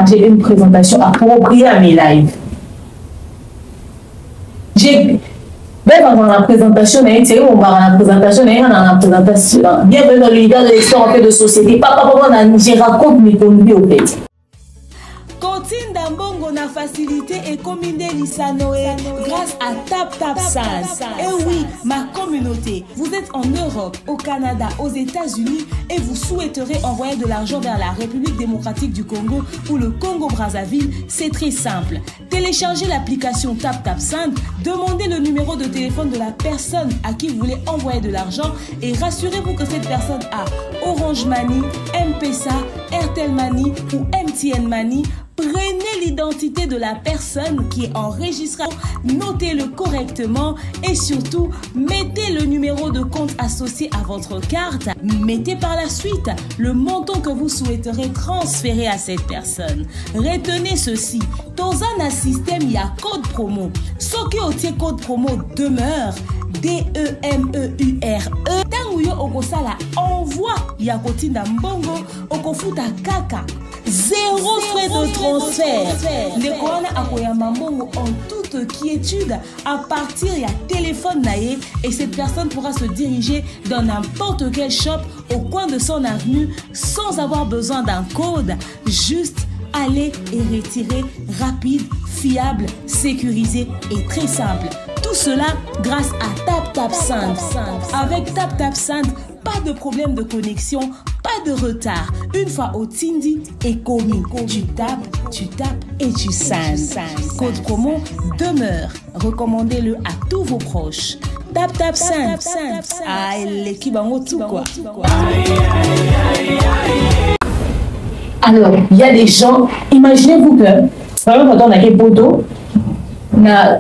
J'ai une présentation appropriée à mes lives. J'ai même dans la présentation, bienvenue dans l'univers de l'expert en fait de société. Je raconte mes contenus au fait. Kotinda Mbongo na facilité et commandé Lissanoé grâce à TapTapSend. Et oui, ma communauté, vous êtes en Europe, au Canada, aux États-Unis et vous souhaiterez envoyer de l'argent vers la République démocratique du Congo ou le Congo-Brazzaville, c'est très simple. Téléchargez l'application TapTapSend, demandez le numéro de téléphone de la personne à qui vous voulez envoyer de l'argent et rassurez-vous que cette personne a Orange Money, M-Pesa, Airtel Money ou MTN Money. Prenez l'identité de la personne qui est enregistrée, notez-le correctement et surtout, mettez le numéro de compte associé à votre carte. Mettez par la suite le montant que vous souhaiterez transférer à cette personne. Retenez ceci, dans un système, il y a code promo. Ce qui est code promo demeure, DEMEURE. Tango yo okosala envoie ya Kotinda Mbongo okofuta kaka. Zéro frais de transfert. Ndekona akoyamba Mbongo en toute quiétude à partir ya téléphone naé et cette personne pourra se diriger dans n'importe quel shop au coin de son avenue sans avoir besoin d'un code. Juste aller et retirer rapide, fiable, sécurisé et très simple. Tout cela grâce à TapTapSend. Avec TapTapSend, pas de problème de connexion, pas de retard. Une fois au Tindi et commis, tu tapes et tu sends. Code promo demeure. Recommandez-le à tous vos proches. TapTapSend. Ah, l'équipe en haut tout quoi. Alors, il y a des gens, imaginez-vous que, par exemple, quand on a des poteaux, on a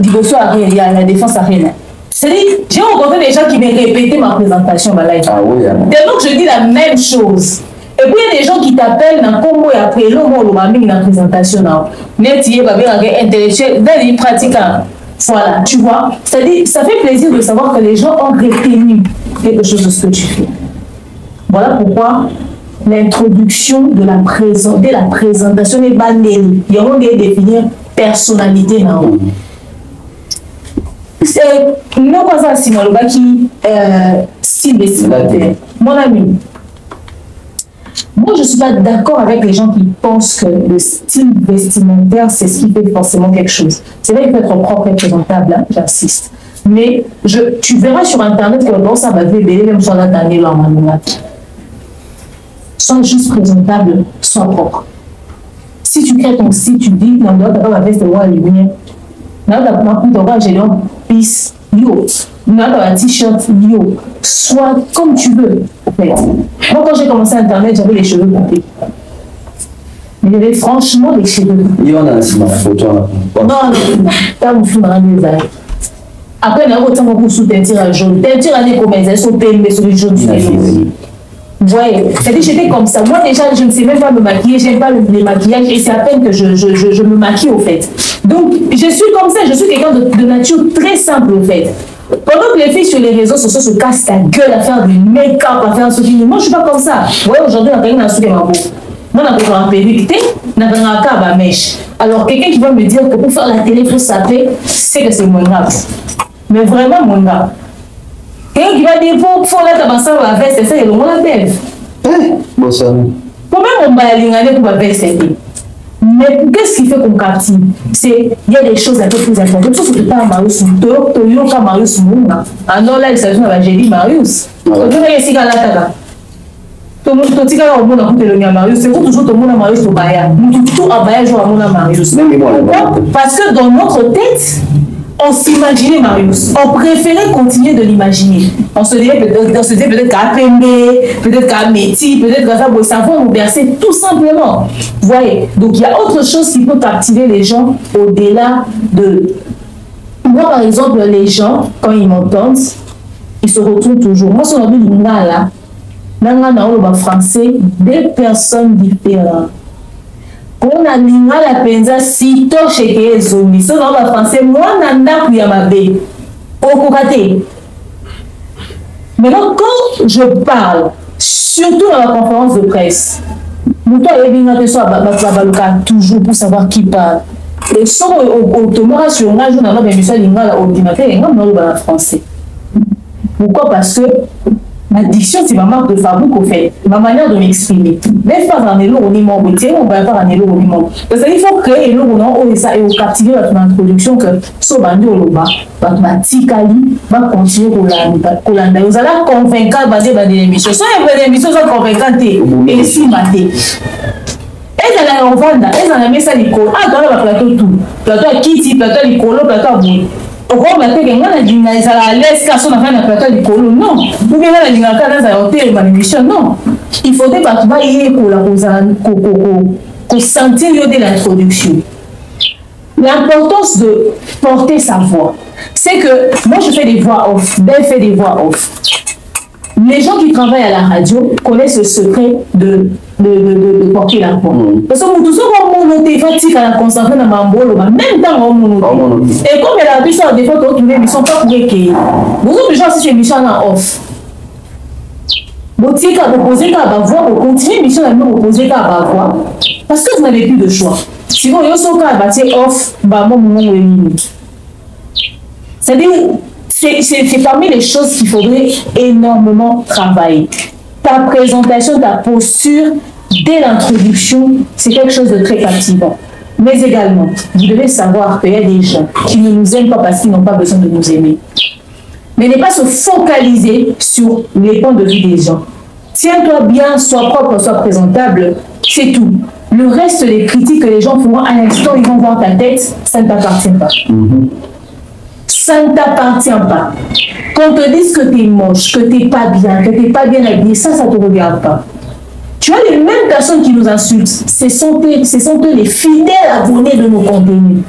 il y a la défense arène. C'est-à-dire, j'ai rencontré des gens qui m'ont répété ma présentation. Ah oui, tellement que je dis la même chose. Et puis, il y a des gens qui t'appellent dans le combo et après, le mot, la présentation. Mais tu es intellectuel, dans pratique. Voilà, tu vois. C'est-à-dire, ça fait plaisir de savoir que les gens ont retenu quelque chose de ce que tu fais. Voilà pourquoi l'introduction de la présentation est banale. Il y a un définir personnalité. C'est non pas ça, sinon le gars qui style vestimentaire. Mon ami, moi je ne suis pas d'accord avec les gens qui pensent que le style vestimentaire c'est ce qui fait forcément quelque chose. C'est vrai qu'il faut être propre et présentable, hein, j'insiste. Mais tu verras sur internet que bon, ça va bébé, même sur la tannée là en sois juste présentable, sois propre. Si tu crées ton style, tu dis, non, tu pas ma veste de roi lumière. Non, tu pas j'ai un pisse, yo. Non, tu un t-shirt, yo. Sois comme tu veux, en fait. Moi, quand j'ai commencé Internet, j'avais les cheveux coupés. Mais j'avais franchement les cheveux coupés. Il y en a aussi dans la photo. Non, t'as un fou dans les ailes. Après, il y a autant beaucoup sous teinture à jaune. Teinture à des communs, elles sont payées sur les jaunes. Vous voyez, c'est-à-dire j'étais comme ça. Moi déjà, je ne sais même pas me maquiller, j'aime pas les maquillages et c'est à peine que je me maquille au fait. Donc, je suis comme ça, je suis quelqu'un de nature très simple au fait. Pendant que les filles sur les réseaux sociaux se cassent la gueule à faire du make-up, à faire un sourire, moi je suis pas comme ça. Vous voyez, aujourd'hui, on a quelqu'un qui a un beau. Moi, on a besoin d'un perruque, on a besoin d'un câble à mèche. Alors, quelqu'un qui va me dire que pour faire la télé, il faut saper, c'est que c'est moins grave. Mais vraiment moins grave. Quelqu'un qui va dire, faut la tabasser la veste, c'est ça, il y a le monde à terre. Bon, ça. Comment on va aller pour la veste? Mais qu'est-ce qui fait qu'on captive? Il y a des choses un peu plus importantes. Sauf que tu as Marius, tu as Marius, ah non, là, il s'agit de j'ai dit Marius. Tu as ici dans la table. Tout le monde a un monde à côté de Marius. C'est toujours tout le monde a Marius au Baya. Tout à Baya joue à mon Marius. Parce que dans notre tête, On s'imaginait Marius. On préférait continuer de l'imaginer. On se disait peut-être qu'à Pembe, peut-être qu'à Métis, peut-être qu'à Fabo, ça va nous bercer tout simplement. Vous voyez? Donc il y a autre chose qui peut captiver les gens au-delà de... Moi, par exemple, les gens, quand ils m'entendent, ils se retrouvent toujours. Moi, sur la ville de Ngala, dans français, des personnes différentes. On a la penza sito chez les zombies. C'est dans le français, moi, nanda kuyamabe. Au kokate. Maintenant, quand je parle, surtout dans la conférence de presse, nous avons toujours pour savoir qui parle. Et sans automatiquement sur un jour, on a émission l'ordinateur et on a français. Pourquoi? Parce que ma diction, c'est ma marque de fabrique au fait, ma manière de m'exprimer. Même pas un élo au niveau, on va faire un élo au niveau. Parce qu'il faut créer un élo au ça et au captiver votre introduction que ce bandi au loba, votre matikali va continuer Kolanda. Vous allez convaincre de l'émission. Si vous avez l'émission, vous allez convaincre et si maté. Et dans la Rwanda, et dans la messe à l'école, ah, dans le plateau tout. Plateau à Kiti, plateau à l'école, plateau à Boui. Au grand plateau, il y a un laisse car son affaire n'a plateau à l'école, non. Vous voyez la ligne à la hôtel, ma émission, non. Il faudrait pas que vous ayez pour sentir de l'introduction. L'importance de porter sa voix, c'est que moi je fais des voix off, Ben fait des voix off. Les gens qui travaillent à la radio connaissent le secret de porter la voix. Parce que nous sommes montés, fatigués à la concentrer dans ma boule, même dans mon et comme elle a vu ça, des fois, ils ne sont pas pour écrire. Vous autres, gens, si c'est émission en off. Vous posez qu'à ma voix, vous continuez l'émission à vous poser qu'à ma voix. Parce que vous n'avez plus de choix. Sinon, il y a ce cas off, c'est-à-dire, c'est parmi les choses qu'il faudrait énormément travailler. Ta présentation, ta posture, dès l'introduction, c'est quelque chose de très captivant. Mais également, vous devez savoir qu'il y a des gens qui ne nous aiment pas parce qu'ils n'ont pas besoin de nous aimer. Mais ne pas se focaliser sur les points de vue des gens. Tiens-toi bien, sois propre, sois présentable, c'est tout. Le reste des critiques que les gens feront à l'instant, ils vont voir ta tête, ça ne t'appartient pas. Ça ne t'appartient pas. Qu'on te dise que tu es moche, que tu n'es pas bien, que tu n'es pas bien habillé, ça ne te regarde pas. Tu vois, les mêmes personnes qui nous insultent, ce sont eux les fidèles abonnés de nos contenus.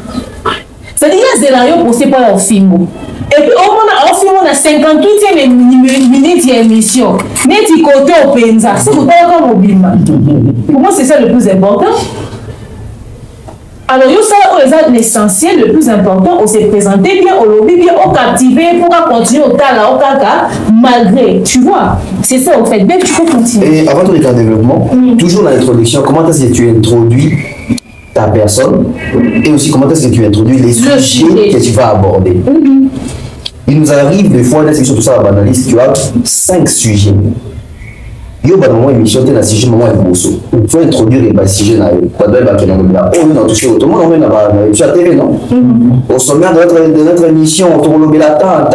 C'est-à-dire qu'il y a des scénarios pour ces pas au film. Et puis, au film, on a 58e minute d'émission. Mais tu côté au Penza, c'est tout comme au Bima. Pour moi, c'est ça le plus important. Alors, ça, l'essentiel, le plus important, on s'est présenté bien, au lobby bien, on captivé, pour continuer au tala, au caca, malgré, tu vois. C'est ça, au fait. Bien, tu peux continuer. Et avant ton état de développement, toujours dans l'introduction, comment est-ce que tu introduis ta personne et aussi comment est-ce que tu introduis les sujets que tu vas aborder. Il nous arrive des fois, c'est surtout ça la banaliste, tu as 5 sujets. Yo ba dans émission de la sujet moment et bosso. Il faut introduire les sujets là. Pas de la qui n'a pas. Oh non, tout le monde on va tu as télé non. Au sommaire de notre émission, on tourne le temps.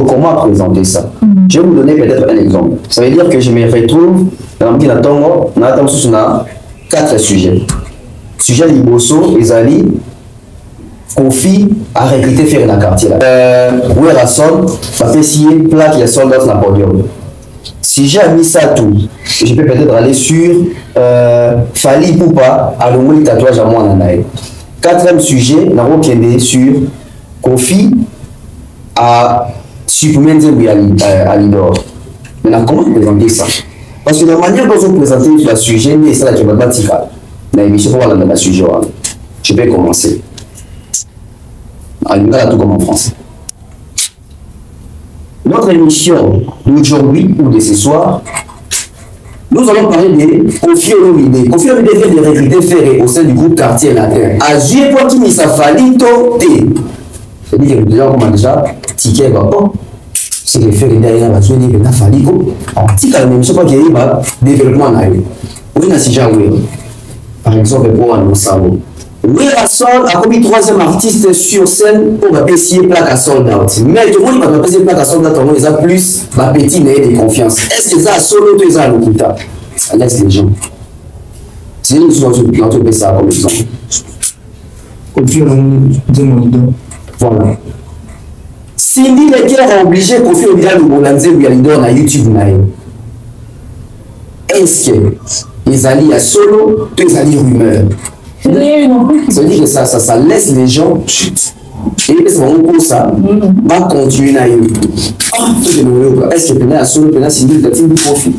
Comment présenter ça? Je vais vous donner peut-être un exemple. Ça veut dire que je me retrouve dans le Tongo, on a 4 sujets. Sujet Liboso, Ezali, Kofi a recruté faire dans le quartier là. Où est la somme? Ça fait scier plat qui est soldat dans le podium. Si j'ai mis ça tout, je peux peut-être aller sur Fali Poupa à l'ombre tatouage à moi en Anaï. 4e sujet, nous avons sur Kofi à Superman à Lidor. Maintenant, comment présenter ça? Parce que la manière dont on présente le sujet, c'est ça qui va battre dans l'émission pour voir le sujet. Je vais commencer. En tout comme en français. Notre émission d'aujourd'hui ou de ce soir, nous allons parler de Kofi Olomide. Kofi Olomide fait des recrutés ferrés au sein du groupe Quartier Latin. Agir pour qui ça fallait T. C'est-à-dire que déjà, on a déjà ticket rapport. C'est que faire derrière la zone de Faligo. Si quand même, je sais pas qu'il y a un développement là. Oui, na si jamais. Par exemple, pour un salon. Oui, la Sol a commis 3e artiste sur scène pour essayer plaque à sold out. Mais tout le monde va essayer plaque à sold out, on a plus ma petite et de confiance. Est-ce que ça a solo ou ça a l'occulta? Ça laisse les gens. C'est nous qui sommes ça comme exemple. Kofi, on dit mon idole. Voilà. Cindy Lecker obligé de faire le Bolanze ou Yalidor na YouTube. Est-ce que les alliés à solo, les alliés rumeurs? C'est-à-dire que ça laisse les gens chut. Et c'est vraiment pour ça, va continuer à y aller. Est-ce que Pena a solo, Pena Cindy le team du profit?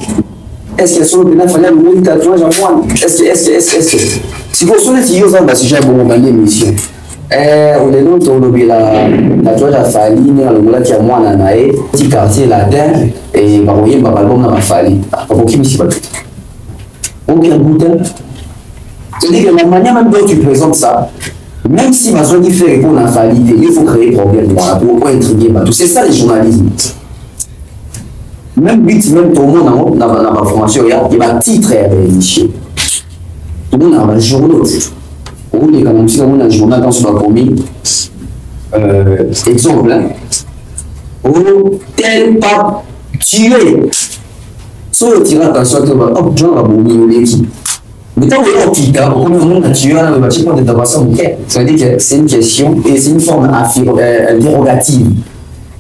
Est-ce qu'il y a solo, Pena fallait le tatouage à moi? Est-ce que si vous sonnez, si vous avez un sujet bon moment d'émission. On est donc au lobby la tatouage à Fali, on a qui a moi nanae, petit quartier latin et bah voyez bah l'album n'a pas Fali. Pour qui m'y pas. Aucun goût. C'est-à-dire que la manière même dont tu présentes ça, même si ma zone fait répondre à Fali, il faut créer problème pour intriguer tout. C'est ça les journalistes. Même but, même tout le monde dans ma formation, il y a un titre à l'émission. Tout le monde a un journal. On est comme si on a un journal dans son commis. Exemple, oh, tel pas tué. Sur le tirage attention, oh, Jean va mourir qui. Mais tant qu'on quitte, on a tué un bâtiment de tabasson. Ça veut dire que c'est une question et c'est une forme dérogative.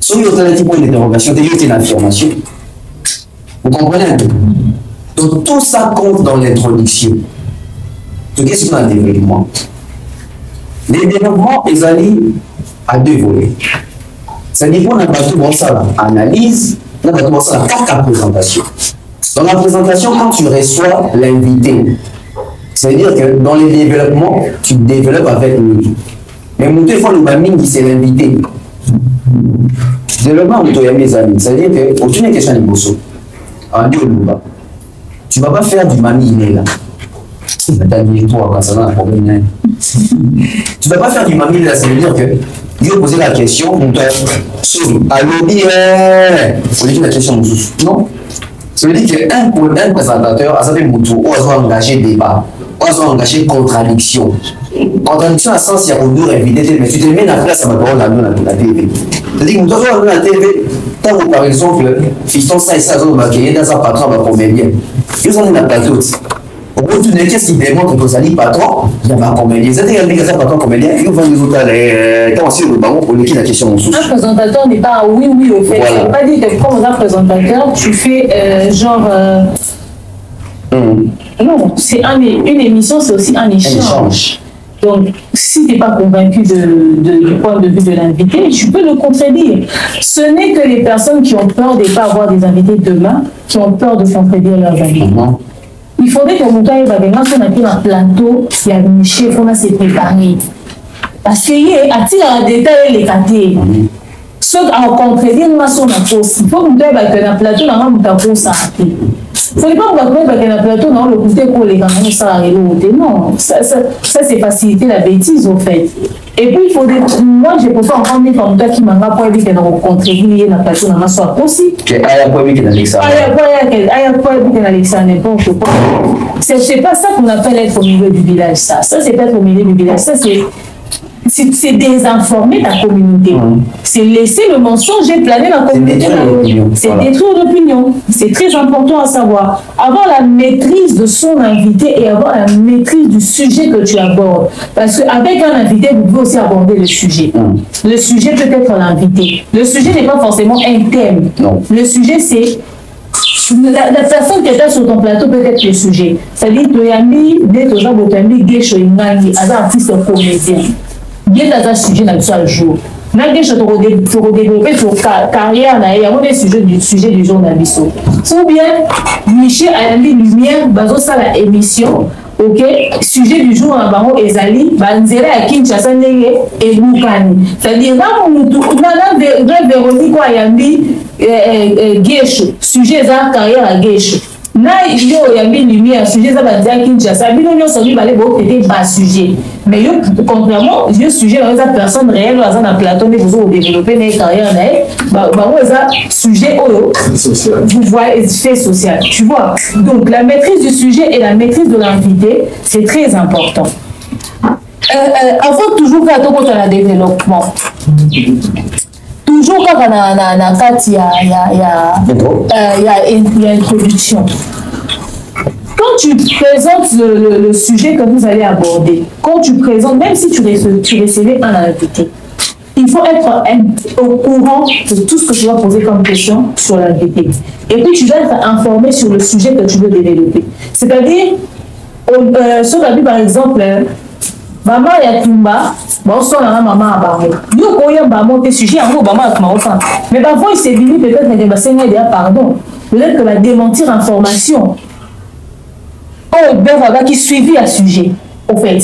Sur l'alternative pour une interrogation, c'est une affirmation. Vous comprenez un peu? Donc tout ça compte dans l'introduction. Donc qu'est-ce qu'on a le développement? Les développements, ils allient à deux volets. C'est-à-dire qu'on n'a pas tout bon ça là, analyse, on n'a pas tout bon ça là, carte à présentation. Dans la présentation, quand tu reçois l'invité, c'est-à-dire que dans les développements, tu développes avec lui. Mais mon téléphone, le c'est l'invité. Développement, on doit mes amis. C'est-à-dire que, au-dessus d'une question de bosso, tu ne vas pas faire du mami là. Tu ne vas pas faire du mami là, ça veut dire que il faut poser la question, on doit allô bien, faut dire la question non. Ça veut dire qu'un présentateur a sa moto, on doit engager débat, on doit engager contradiction. Contradiction à sens, il y a deux invités, mais tu te mets la place à ma parole la TV. C'est-à-dire que nous devons la TV, tant que par exemple, fiston ça et ça, on va gagner dans un patron, on va combien. Ils ont une plateau. Au bout d'une question, s'ils démontrent que vous allez patron, il y a un comédien. C'est-à-dire qu'il y a un patron comédien, ils vont nous autres, quand on sait le ballon, pour l'équipe la question en sous. Un présentateur n'est pas oui au fait. Ça ne veut pas dire que comme un présentateur, tu fais genre. Non, c'est une émission, c'est aussi un échange. Donc, si tu n'es pas convaincu du point de vue de l'invité, tu peux le contredire. Ce n'est que les personnes qui ont peur de ne pas avoir des invités demain, qui ont peur de contredire leurs invités. Il faudrait que mon gars va venir sur un plateau, il y a une chef, on a s'est préparé. Parce qu'il y a un détail les quartiers. Sauf à contredire ma son approche. Il faut que mon gars va un plateau, dans un plateau, ça a été. Il ne faut pas qu'on va un plateau, dans le côté pour les gamins, ça a été. Non, ça c'est faciliter la bêtise, au fait. Et puis, il faut moi, je ne peux pas entendre des femmes qui m'ont pas dit qu'elles ont contribué dans le plateau, dans ma soirée aussi. C'est pas ça qu'on appelle être au milieu du village, ça. Ça, c'est pas être au milieu du village. Ça, c'est désinformer ta communauté. C'est laisser le mensonge planer la communauté. C'est détruire l'opinion. C'est très important à savoir. Avoir la maîtrise de son invité et avoir la maîtrise du sujet que tu abordes. Parce qu'avec un invité, vous pouvez aussi aborder le sujet. Le sujet peut être l'invité. Le sujet n'est pas forcément un thème. Le sujet, c'est la personne qui est sur ton plateau peut être le sujet. C'est-à-dire que tu as mis des gens qui ont mis des choses, des artistes comédiens. Il y a un sujet dans le jour. Même si tu redévelopper ton carrière, il y a des sujets du journalisme. Ou bien, Michel a mis lumière dans la émission. Ok, sujet du jour en Baron Ezali, Banzere à Kinshasa et Moukani. C'est-à-dire, là, Véronique Ayambi, Guécho, sujet de la carrière à Guécho. Là, il y a mis lumière, sujet de la Kinshasa, il y a un sujet. Mais contrairement, il y a un sujet dans une personne réelle, dans un plateau, vous avez développé une carrière, sujet vous voyez, fait social. Tu vois, donc la maîtrise du sujet et la maîtrise de l'invité, c'est très important. Avant toujours faire tout contre le développement. Toujours quand il y a introduction. Quand tu présentes le sujet que vous allez aborder, quand tu présentes, même si tu recevais un invité, il il faut être au courant de tout ce que tu vas poser comme question sur la vérité. Et puis, tu dois être informé sur le sujet que tu veux développer. C'est-à-dire, ce qu'a dit par exemple, maman Yatumba, bon, ça, la maman a barré. Nous, quand on a monté sujet, on va maman mais parfois, il s'est venu peut-être que déjà pardon. Peut-être que va démentir information. Oh, ben voilà, qui suivi à sujet, au fait.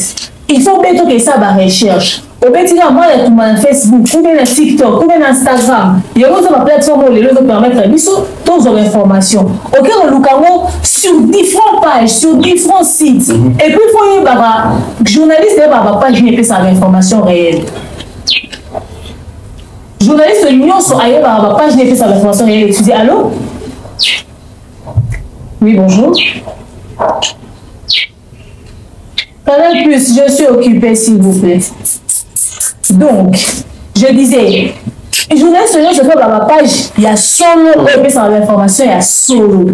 Il faut mettre que ça va recherche. Au fait, il y a moi, il y a Facebook, ou bien TikTok, ou bien Instagram. Il y a d'autres plateformes où les gens permettent de mettre toutes les informations. Ok, on look sur différentes pages, sur différents sites. Et puis, il faut y avoir journaliste, il y a pas page qui n'est pas l'information réelle. Journaliste, l'union sur ailleurs, la page n'est pas l'information réelle. Excusez, allô? Oui, bonjour. Canal Plus, je suis occupée, s'il vous plaît. Donc, je disais, une journaliste, je fais ma page, il y a solo, l'information, il y a solo.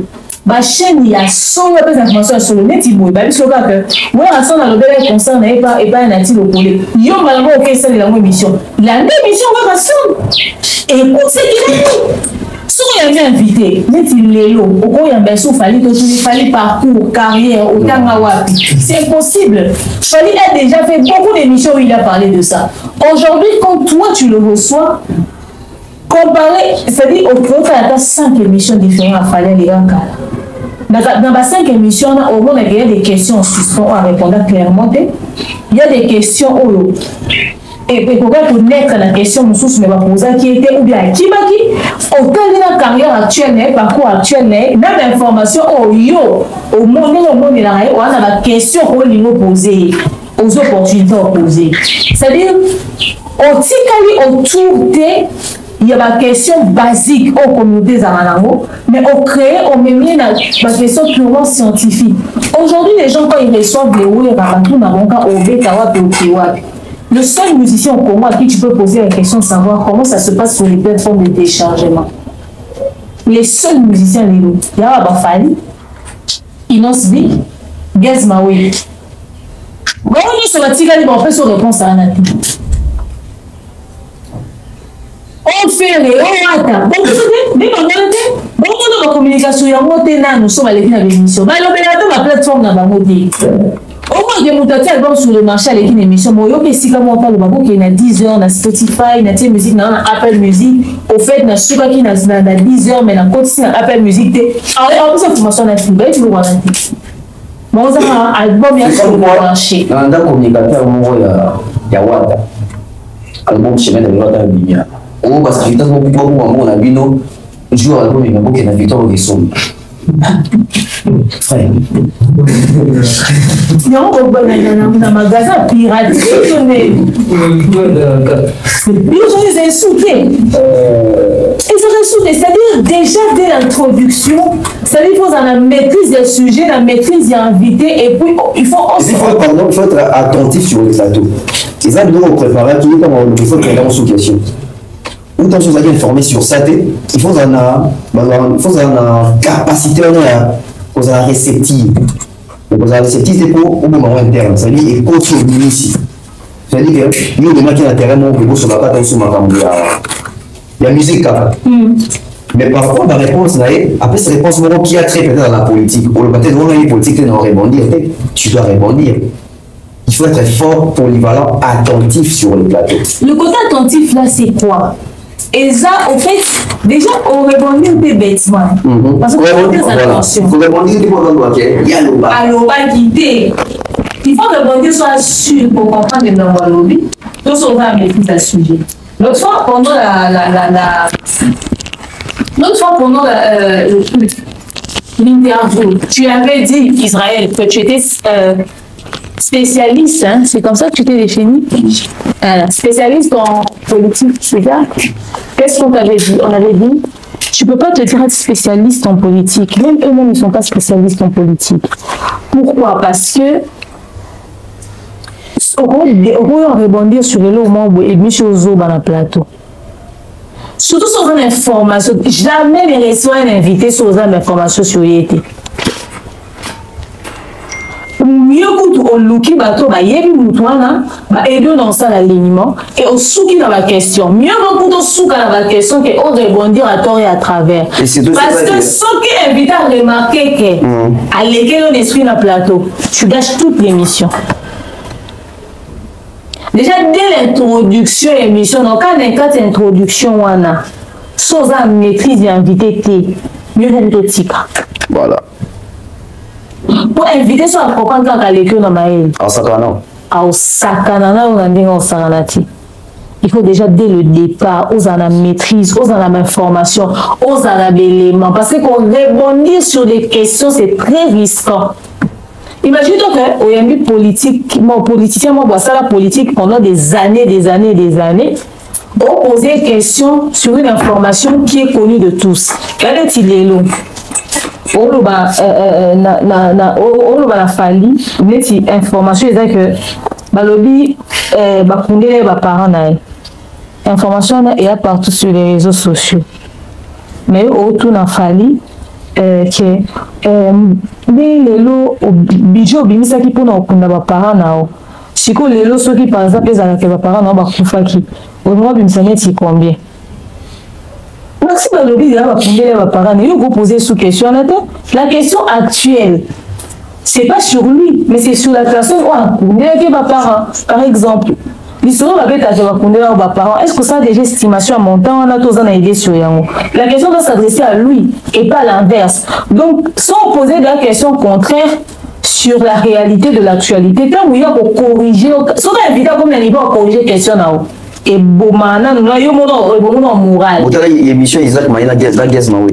Ma chaîne, il y a solo, l'information, il y a solo. Net, il m'a dit que, moi, à son alobé, concerne, et pas un article au poulet. Yo, malheureusement, ok, c'est la même émission. La même émission, on va passer. Et pour ce qui est si on y avait invité, mais il est là, au il y a un fallait parcours, carrière, autant c'est impossible. Fali a déjà fait beaucoup d'émissions où il a parlé de ça. Aujourd'hui, quand toi tu le reçois, comparé, c'est-à-dire au fait, il y a 5 émissions différentes à Fali les gars. Dans les 5 émissions, au moins il y a des questions en suspens à répondre clairement. Il y a des questions où et pour connaître la question, nous sommes poser qui était ou bien qui autant de la carrière actuelle, parcours actuel, même information au monde de la on a la question qu'on lui poser, aux opportunités opposées. C'est-à-dire, autour de il y a la question basique aux communautés amanango, mais on crée, on met la question purement scientifique. Aujourd'hui, les gens, quand ils reçoivent les oui, le seul musicien au Congo à qui tu peux poser la question de savoir comment ça se passe sur les plateformes de téléchargement. Les seuls musiciens, les loups. Il y a Abafali, Inosbi, Gazmaoui. Bon, nous sommes à Tigali, on fait sur réponse à un avis. On fait les Oata. Bon, la communication, il y a monté là, nous sommes à l'émission. La plateforme n'a pas monté. Au moins, il y a des sur le marché avec une émission. Il y a des gens qui ont 10 heures, sur Spotify, sur musique, sur Apple Music. Au fait, il y a des gens qui ont 10 heures, mais il y a sur Apple Music. Alors, il y a des informations dans le film. Bon, on a un album qui est sur le marché. Dans le communicateur, il y a Wata. Album chemin de Wata Bimia. Oh, parce que je suis beaucoup mon abino. Je joue à l'album, il y a beaucoup de victoires qui sont. Frère. Il y a un magasin pirate. Ils ont insultés. C'est-à-dire, déjà dès l'introduction, c'est-à-dire qu'il faut la maîtrise des sujets, la maîtrise des invités, et puis il faut aussi. Il faut être attentif sur les plateaux. Et ça, nous, on prépare il faut qu'il y ait une sous-question. Ou tant que vous êtes informé sur ça, il faut une capacité, vous avez réceptive. Vous avez réceptive, c'est pour au moment interne. C'est-à-dire, il faut sur ici. C'est-à-dire que nous, demain, qui est l'intérêt, on peut se battre dans ce moment. Il y a musique, mais parfois, la réponse, après cette réponse, qui a trait peut-être dans la politique, ou le peut-être dans la politique, tu dois répondre. Il faut être fort, polyvalent, attentif sur le plateau. Le côté attentif, là, c'est quoi? Et ça, en fait, déjà, on répondit un peu bêtement. Parce qu'on fait des attentions. Il faut répondre, il y a le bas. Alors, pas guider. Il faut répondre soit sûr pour comprendre le nom de l'objet. Donc, on va maîtriser le sujet. L'autre fois, pendant l'interview, tu avais dit, Israël, que tu étais spécialiste, hein, c'est comme ça que tu t'es défini, spécialiste en politique, c'est ça. Qu'est-ce qu'on t'avait dit? On avait dit, tu ne peux pas te dire être spécialiste en politique. Même eux-mêmes ne sont pas spécialistes en politique. Pourquoi? Parce que on rebondir sur le moment où il met sur dans le plateau. Surtout sur une information, jamais les reçoit un invité sur une information sur l'IT. Mieux que au looki bateau, bah yebi moutouana, bah aider dans ça l'alignement et au souki dans la question. Mieux vaut pour souka dans la question que on rebondir à tort et à travers. Et parce que ce qui invite à remarquer que à l'équerre on esprit dans le plateau, tu gâches toute l'émission. Déjà dès l'introduction émission, donc quand il y a une introduction wana, sans la maîtrise d'invité mieux vaut tika. Voilà. Pour inviter sur la propagande quand elle est dans ma haine. En sakana. En sakana, on a dit en sakanati. Il faut déjà dès le départ, aux la maîtrise, aux la information, aux la éléments. Parce que qu'on rebondir sur des questions, c'est très risquant. Imagine-toi qu'il y a une politique, mon politicien, moi, ça la politique pendant des années. On posait des questions sur une information qui est connue de tous. Quel est-il là? On a fallu une information que balobi bakundele ba parents na information est partout sur les réseaux sociaux mais autour n'a fallu que mais lelo bijo bimisa ki pona okunda ba parents na siko lelo soki par exemple ezala ke ba parents na ba kufaki au moins bimisa neti combien. Si vous posez sous question, la question actuelle, c'est pas sur lui, mais c'est sur la personne qui va parent. Par exemple, est-ce que ça a déjà estimation à montant? On a tous une idée sur Yango. La question doit s'adresser à lui et pas à l'inverse. Donc, sans poser des questions contraires sur la réalité de l'actualité, quand il y a pour corriger, sans inviter comme il va corriger question là-haut. Et bomana nous yo mono moral botala émission Isaac Maïna gaz mawe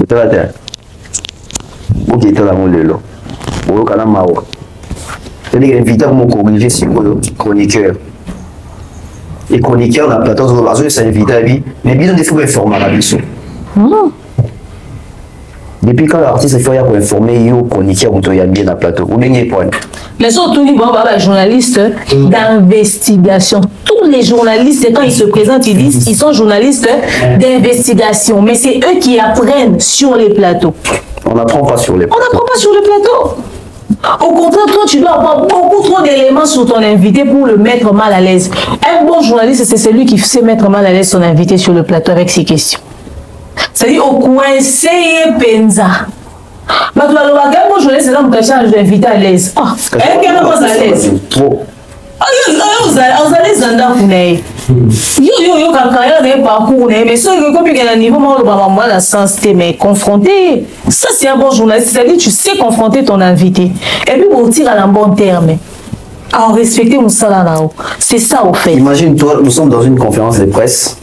botala ta ok tala mon lelo o kana mawa c'est-à-dire inviter mon corriger c'est chroniqueur et chroniqueur na plateau de base c'est invité à vie mais bien des fois informer la biso depuis quand l'artiste il faut y informer yo chroniqueur ou bien na plateau ou bien point. Les autres journalistes d'investigation. Tous les journalistes, quand ils se présentent, ils disent qu'ils sont journalistes d'investigation. Mais c'est eux qui apprennent sur les plateaux. On n'apprend pas sur les plateaux. On n'apprend pas sur les plateaux. Au contraire, toi, tu dois avoir beaucoup trop d'éléments sur ton invité pour le mettre mal à l'aise. Un bon journaliste, c'est celui qui sait mettre mal à l'aise son invité sur le plateau avec ses questions. C'est-à-dire, au coin, c'est Penza. Mais tu vas le voir, je laisse là, je change d'invité à l'aise. Ah, elle est pas à l'aise. Trop. Vous allez zanda kunaye. Yo quand il parcours mais ça comme il y a un niveau moi la sens mais confronté. Ça c'est un bon journaliste, c'est-à-dire tu sais confronter ton invité. Et puis pour tirer à un bon terme. En respecter mon salaire là-haut. C'est ça au fait. Imagine-toi, nous sommes dans une conférence de presse.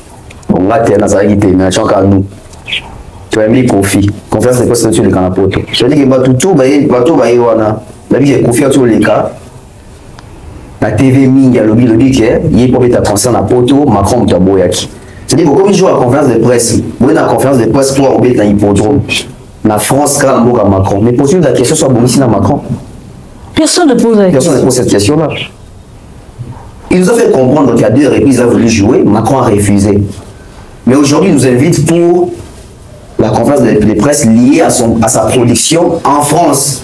On va te nazarité, mais tu as nous. Tu as mis profit. Conférence de presse sur le canapé. Je dis que tout wana. La vie est confiée sur les cas. La TV Minga lobby le dit que il est pour être concerne à poto Macron Taboyaki. C'est-à-dire que comme il joue à la conférence de presse, vous êtes à la conférence de presse pour obéir dans l'hippodrome. La France quand on a Macron. Mais possible la question soit bon ici dans Macron. Personne ne pose la question. Personne ne pose cette question-là. Il nous a fait comprendre qu'il y a 2 reprises il a voulu jouer, Macron a refusé. Mais aujourd'hui, il nous invite pour la conférence de presse liée à sa production en France.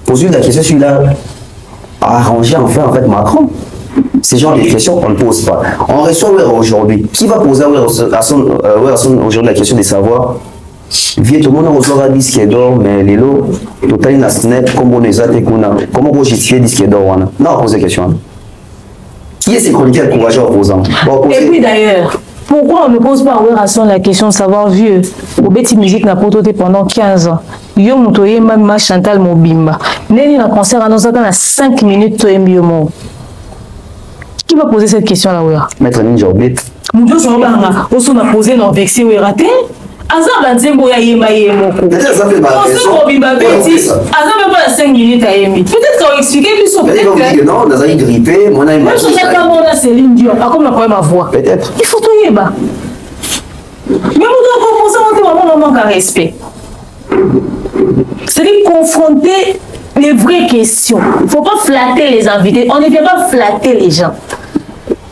Poser la question sur la arranger en fait Macron. Ces genres de questions, on ne pose pas. On reçoit aujourd'hui. Qui va poser aujourd'hui la question de savoir vieux tout le monde a dit disque d'or, mais les lots, total na snap, comment on les a comment on justifie disque d'or? Non, on pose la question. Qui est ces chroniqueurs courageux opposants? Et puis d'ailleurs, pourquoi on ne pose pas à la question de savoir vieux? Au Betty Musique n'a pas été pendant 15 ans. Yo Moutoye Mama Chantal Mobimba. Neni na concert à nous à 5 minutes to Mbiomo. Qui va poser cette question là? Maître Ninja Obit. Nous deux sommes là. On a posé nos vexés ou raté. Azar Banzembo ya yema yemoko. On Mobimba Betty. Azar même pas 5 minutes à Yemi. Peut-être qu'on expliquer plus sur peut-être. Non, on a grippé. Moi, je sais pas comment c'est Céline Dion. Comme on a quand même ma voix. Peut-être. Il faut tout yeba. Mais vous devez comprendre on manque à respect. C'est-à-dire confronter les vraies questions. Il ne faut pas flatter les invités. On ne vient pas flatter les gens.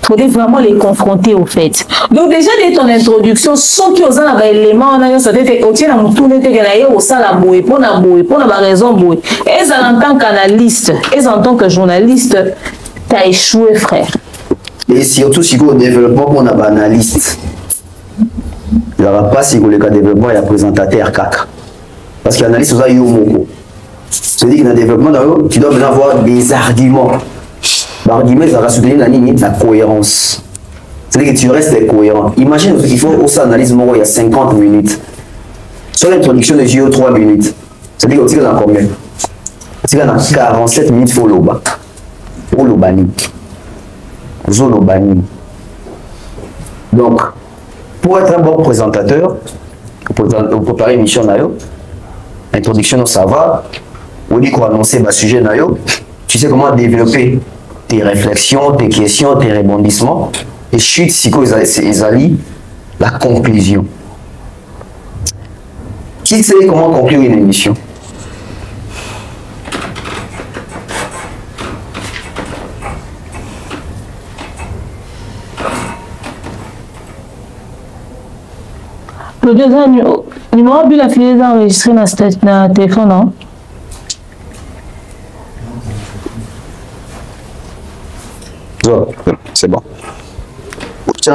Il faudrait vraiment les confronter au fait. Donc déjà, dès ton introduction, sans qu'ils ont un élément, on a fait au tien à mon tourné, au sala boué, pour la raison boué. Et en tant qu'analyste, et en tant que journaliste, tu as échoué, frère. Et surtout, si au développement, on a un analyste. Il n'y aura pas si le cas de développement, il y a présentateur CAC. Parce que l'analyste, vous avez eu au mot. C'est-à-dire que dans le développement, tu dois maintenant avoir des arguments. L'argument, ça va soutenir la cohérence. C'est-à-dire que tu restes cohérent. Imagine qu'il faut aussi analyser il y a 50 minutes. Sur l'introduction de JO, 3 minutes. C'est-à-dire que tu as combien? Tu as 47 minutes, il faut l'oba. Pour l'obani. Zone obani. Donc, pour être un bon présentateur, pour préparer une émission, l'introduction, ça va. On dit qu'on annonce le sujet, tu sais comment développer tes réflexions, tes questions, tes rebondissements. Et chute, si ils allient la conclusion. Qui sait comment conclure une émission? Le deuxième numéro, il a fini d'enregistrer dans le téléphone, non? C'est bon. Non,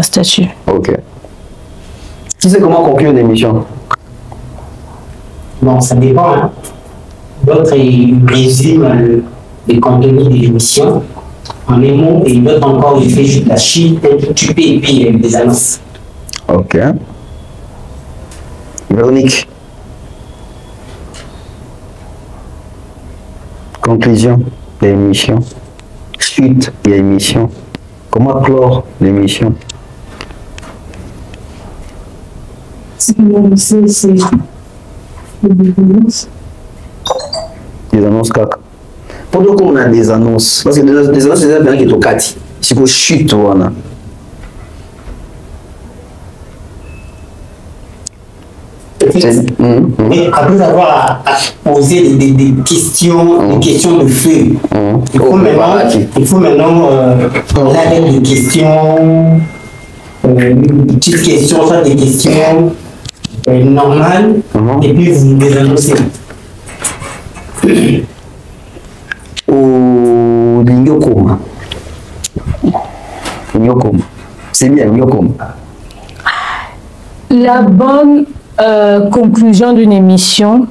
statut. Ok. Tu sais comment conclure une émission? Bon, ça dépend. Hein. D'autres résument les contenus de l'émission en les mots et d'autres encore, ils font juste la chute, tu payes et puis des annonces. Ok. Véronique. Conclusion de l'émission. Suite de l'émission. Comment clore l'émission? C'est des annonces caca. Pendant qu'on a des annonces, parce que des annonces, c'est bien qui est au Kati. Si vous chute, voilà. Mais après avoir posé des questions de feu, il faut maintenant là avec des questions, une petite question, soit des questions normales, et puis vous les annoncez. Au Nyokoma. C'est bien, Nyokoma. La bonne conclusion d'une émission,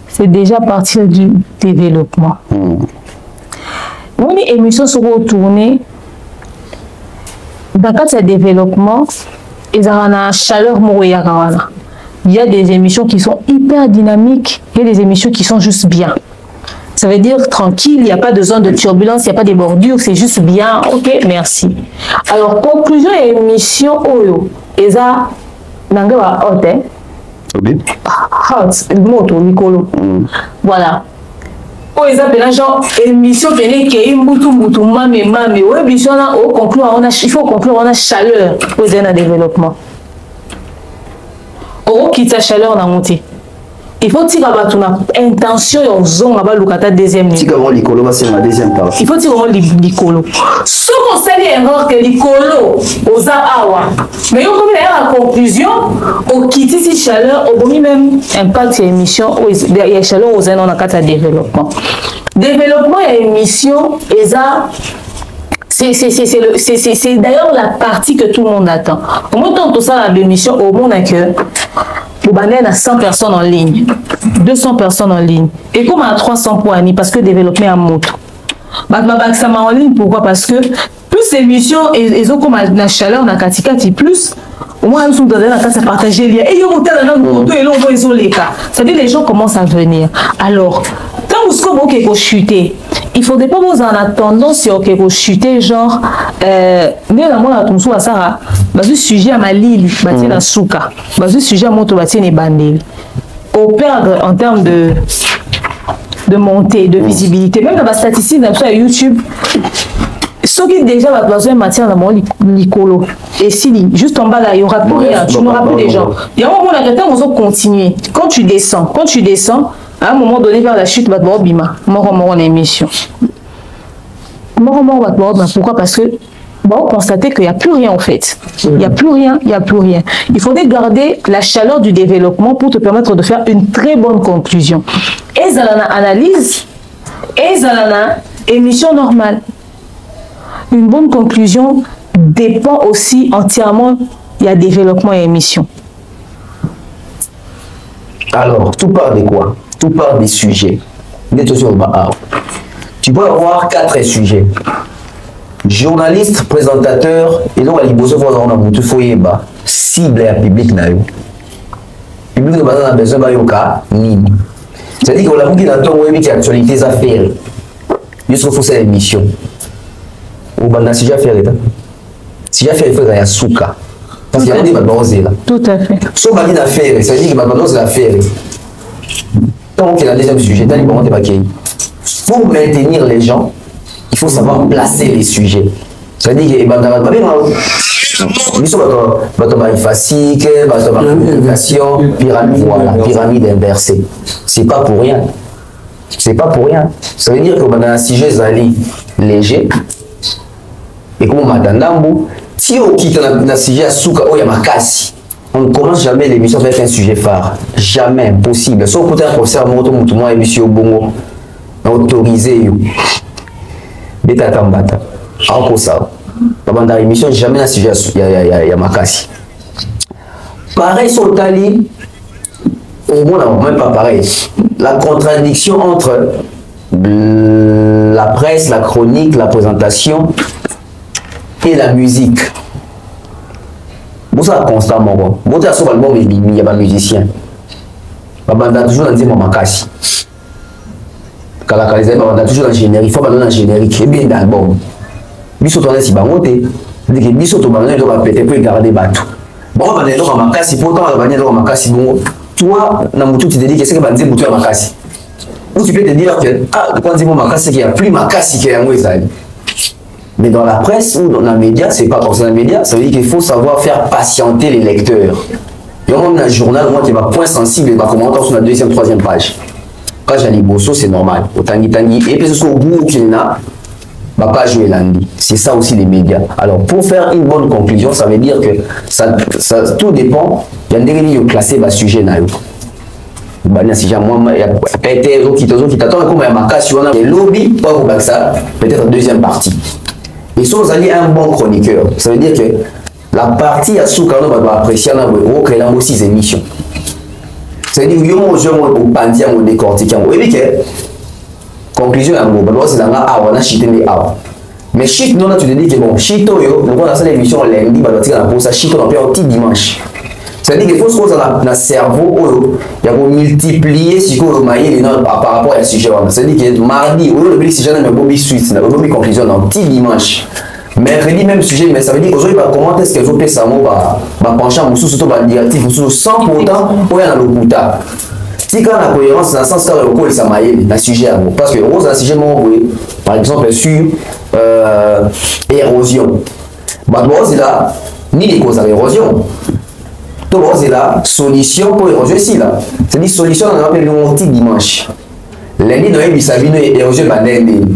c'est déjà partir du développement. Une émission sera retournée dans le cadre de développement, il y a une chaleur. Il y a des émissions qui sont hyper dynamiques, il y a des émissions qui sont juste bien. Ça veut dire tranquille, il n'y a pas de zone de turbulence, il n'y a pas de bordures, c'est juste bien. Ok, merci. Alors, conclusion et émission, Oyo, et ça, Nanga hot, hein? Hot, moto, Nicolo. Voilà. Oh, ils appellent genre émission qui est moutou, mame, ouais, émission là, il faut conclure, on a chaleur pour aider dans le développement. Oh, quitte la chaleur, on a monté. Il faut tirer une intention en zone à la deuxième ligne. C'est la deuxième partie. Il faut tirer l'icolo. Ce qu'on sait l'erreur que l'icolo aux awa. Mais on peut la conclusion au quitter cette chaleur au même impact sur l'émission il y a chaleur aux aînés dans le développement. Développement et émission et ça c'est d'ailleurs la partie que tout le monde attend. Au moins tant tout ça l'émission au monde que vous a 100 personnes en ligne, 200 personnes en ligne. Et comme à 300 points, parce que développer un moto. Ça m'a en ligne, pourquoi? Parce que plus l'émission, ils ont comme la chaleur, la katikati, plus, au moins, ils sont dans la case à partager les liens. Et ils ont monté dans notre moto et là, ils ont les cas. Ça veut dire que les gens commencent à venir. Alors, quand vous chutez, il ne faudrait pas vous en attendre si vous chutez, genre, mais là, moi, tout ça, ça, le sujet à ma lille, la souka, le sujet à mon tobatien et bandel. Au perdre en termes de montée, de visibilité, même dans la statistique, sur YouTube, ceux qui déjà va besoin de matière dans mon licolo. Et si, juste en bas là, il n'y aura plus rien, tu n'auras plus des gens. Il y a un moment où on va continuer. Quand tu descends, À un moment donné, vers la chute, bima, mort en émission. Pourquoi? Parce que bon, constater qu'il n'y a plus rien en fait. Il n'y a plus rien, il n'y a plus rien. Il faudrait garder la chaleur du développement pour te permettre de faire une très bonne conclusion. Et ça analyse, et ça émission normale. Une bonne conclusion dépend aussi entièrement du développement et émission. Alors, tout part de quoi? Tout part des sujets. Tu peux avoir 4 sujets. Journaliste, présentateur, et donc il faut cible à public. Le public a besoin de c'est-à-dire que la boucle d'entendre qui actualité affaires. Il faut faire l'émission. Ou bien si j'ai affaire, si j'ai affaire, il faut que souka. Parce qu'il y a des bâtons là. Tout à fait. Sauf que l'affaire, c'est-à-dire que bâtons c'est l'affaire. Donc il y a le deuxième sujet, pour maintenir les gens, il faut savoir placer les sujets. C'est-à-dire que pyramide inversée. C'est pas pour rien. C'est pas pour rien. Ça veut dire que dans un sujet léger, et comme on si on quitte un sujet on ne commence jamais l'émission avec un sujet phare. Jamais, impossible. Sauf que un professeur moi émission Bongo autorisé. Beta Tambata. Encore ça. Pendant l'émission, jamais un sujet il y a Makassi. Pareil sur le tali, au moins, même pas pareil. La contradiction entre la presse, la chronique, la présentation et la musique. Vous savez constamment, bon. Vous avez sur l'album, il y a un musicien. Il y a toujours un dit Makassi. Quand la qualité, il y a toujours un générique. Il faut donner un générique. Et bien d'album. Biso tourne si bangote. C'est-à-dire que biso tourne il doit péter pour garder bateau. Bon, on va dire que Makassi, pourtant, on va dire que Makassi, bon. Toi, dans tu te dis que c'est que Banzi Boutou à Makassi. Ou tu peux te dire que, quand on dit Makassi, qu'il n'y a plus Makassi qui est un Wezali. Mais dans la presse ou dans les médias, c'est pas comme ça dans les médias, ça veut dire qu'il faut savoir faire patienter les lecteurs. Il y a un journal, moi, qui va point sensible, il va commenter sur la 2e, 3e page. Quand j'ai dit Bosso, c'est normal. Et puis, c'est au bout qu'il n'a pas joué lundi. C'est ça aussi les médias. Alors, pour faire une bonne conclusion, ça veut dire que ça tout dépend. Il y a des gens qui classent le sujet. Peut-être deuxième partie. Et si vous avez un bon chroniqueur, ça veut dire que la partie à Soukano va apprécier aussi ses émissions. Ça veut dire que je vais décortiquer. Conclusion, c'est mais shit, non, tu te dis que bon, shit, donc on a cette émission lundi, ça shit, on a un petit dimanche. C'est-à-dire qu'il faut se poser dans le cerveau, il y a multiplier ce qu'on a par rapport à un sujet. C'est-à-dire que mardi, on a si jamais un suite, on a une conclusion dans un petit dimanche. Mercredi, même sujet, mais ça veut dire qu'aujourd'hui, comment est-ce que les ça va pencher en surtout dans le directif, sans pourtant, on est dans le bouta. Si quand la cohérence, dans le sens où il y a un sujet, parce que on a un sujet, par exemple, sur érosion. C'est là, ni les causes à l'érosion. Donc, c'est la solution pour érosion ici. C'est-à-dire, solution, on appelle le petit dimanche. Lundi, on a eu érosion bandelle.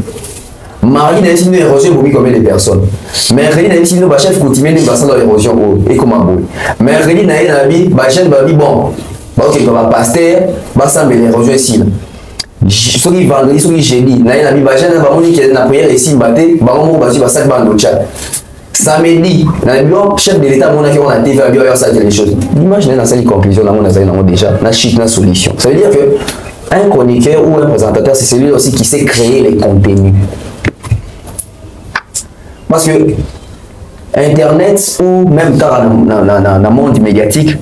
Mardi, on a eu érosion pour combien de personnes. Mercredi, on a eu chef coutumier de bassin dans l'érosion. Et comment bon. Mercredi, on a eu chef bon. Ok, on va pasteur, bassin de l'érosion ici. Ce qui est vendredi, ce qui est jeudi, on a eu la prière ici, on va faire samedi, le chef de l'État, on a TV, les choses. Dimanche, on a une conclusion, on a déjà une solution. Ça veut dire qu'un chroniqueur ou un présentateur, c'est celui aussi qui sait créer les contenus. Parce que Internet ou même dans le monde médiatique,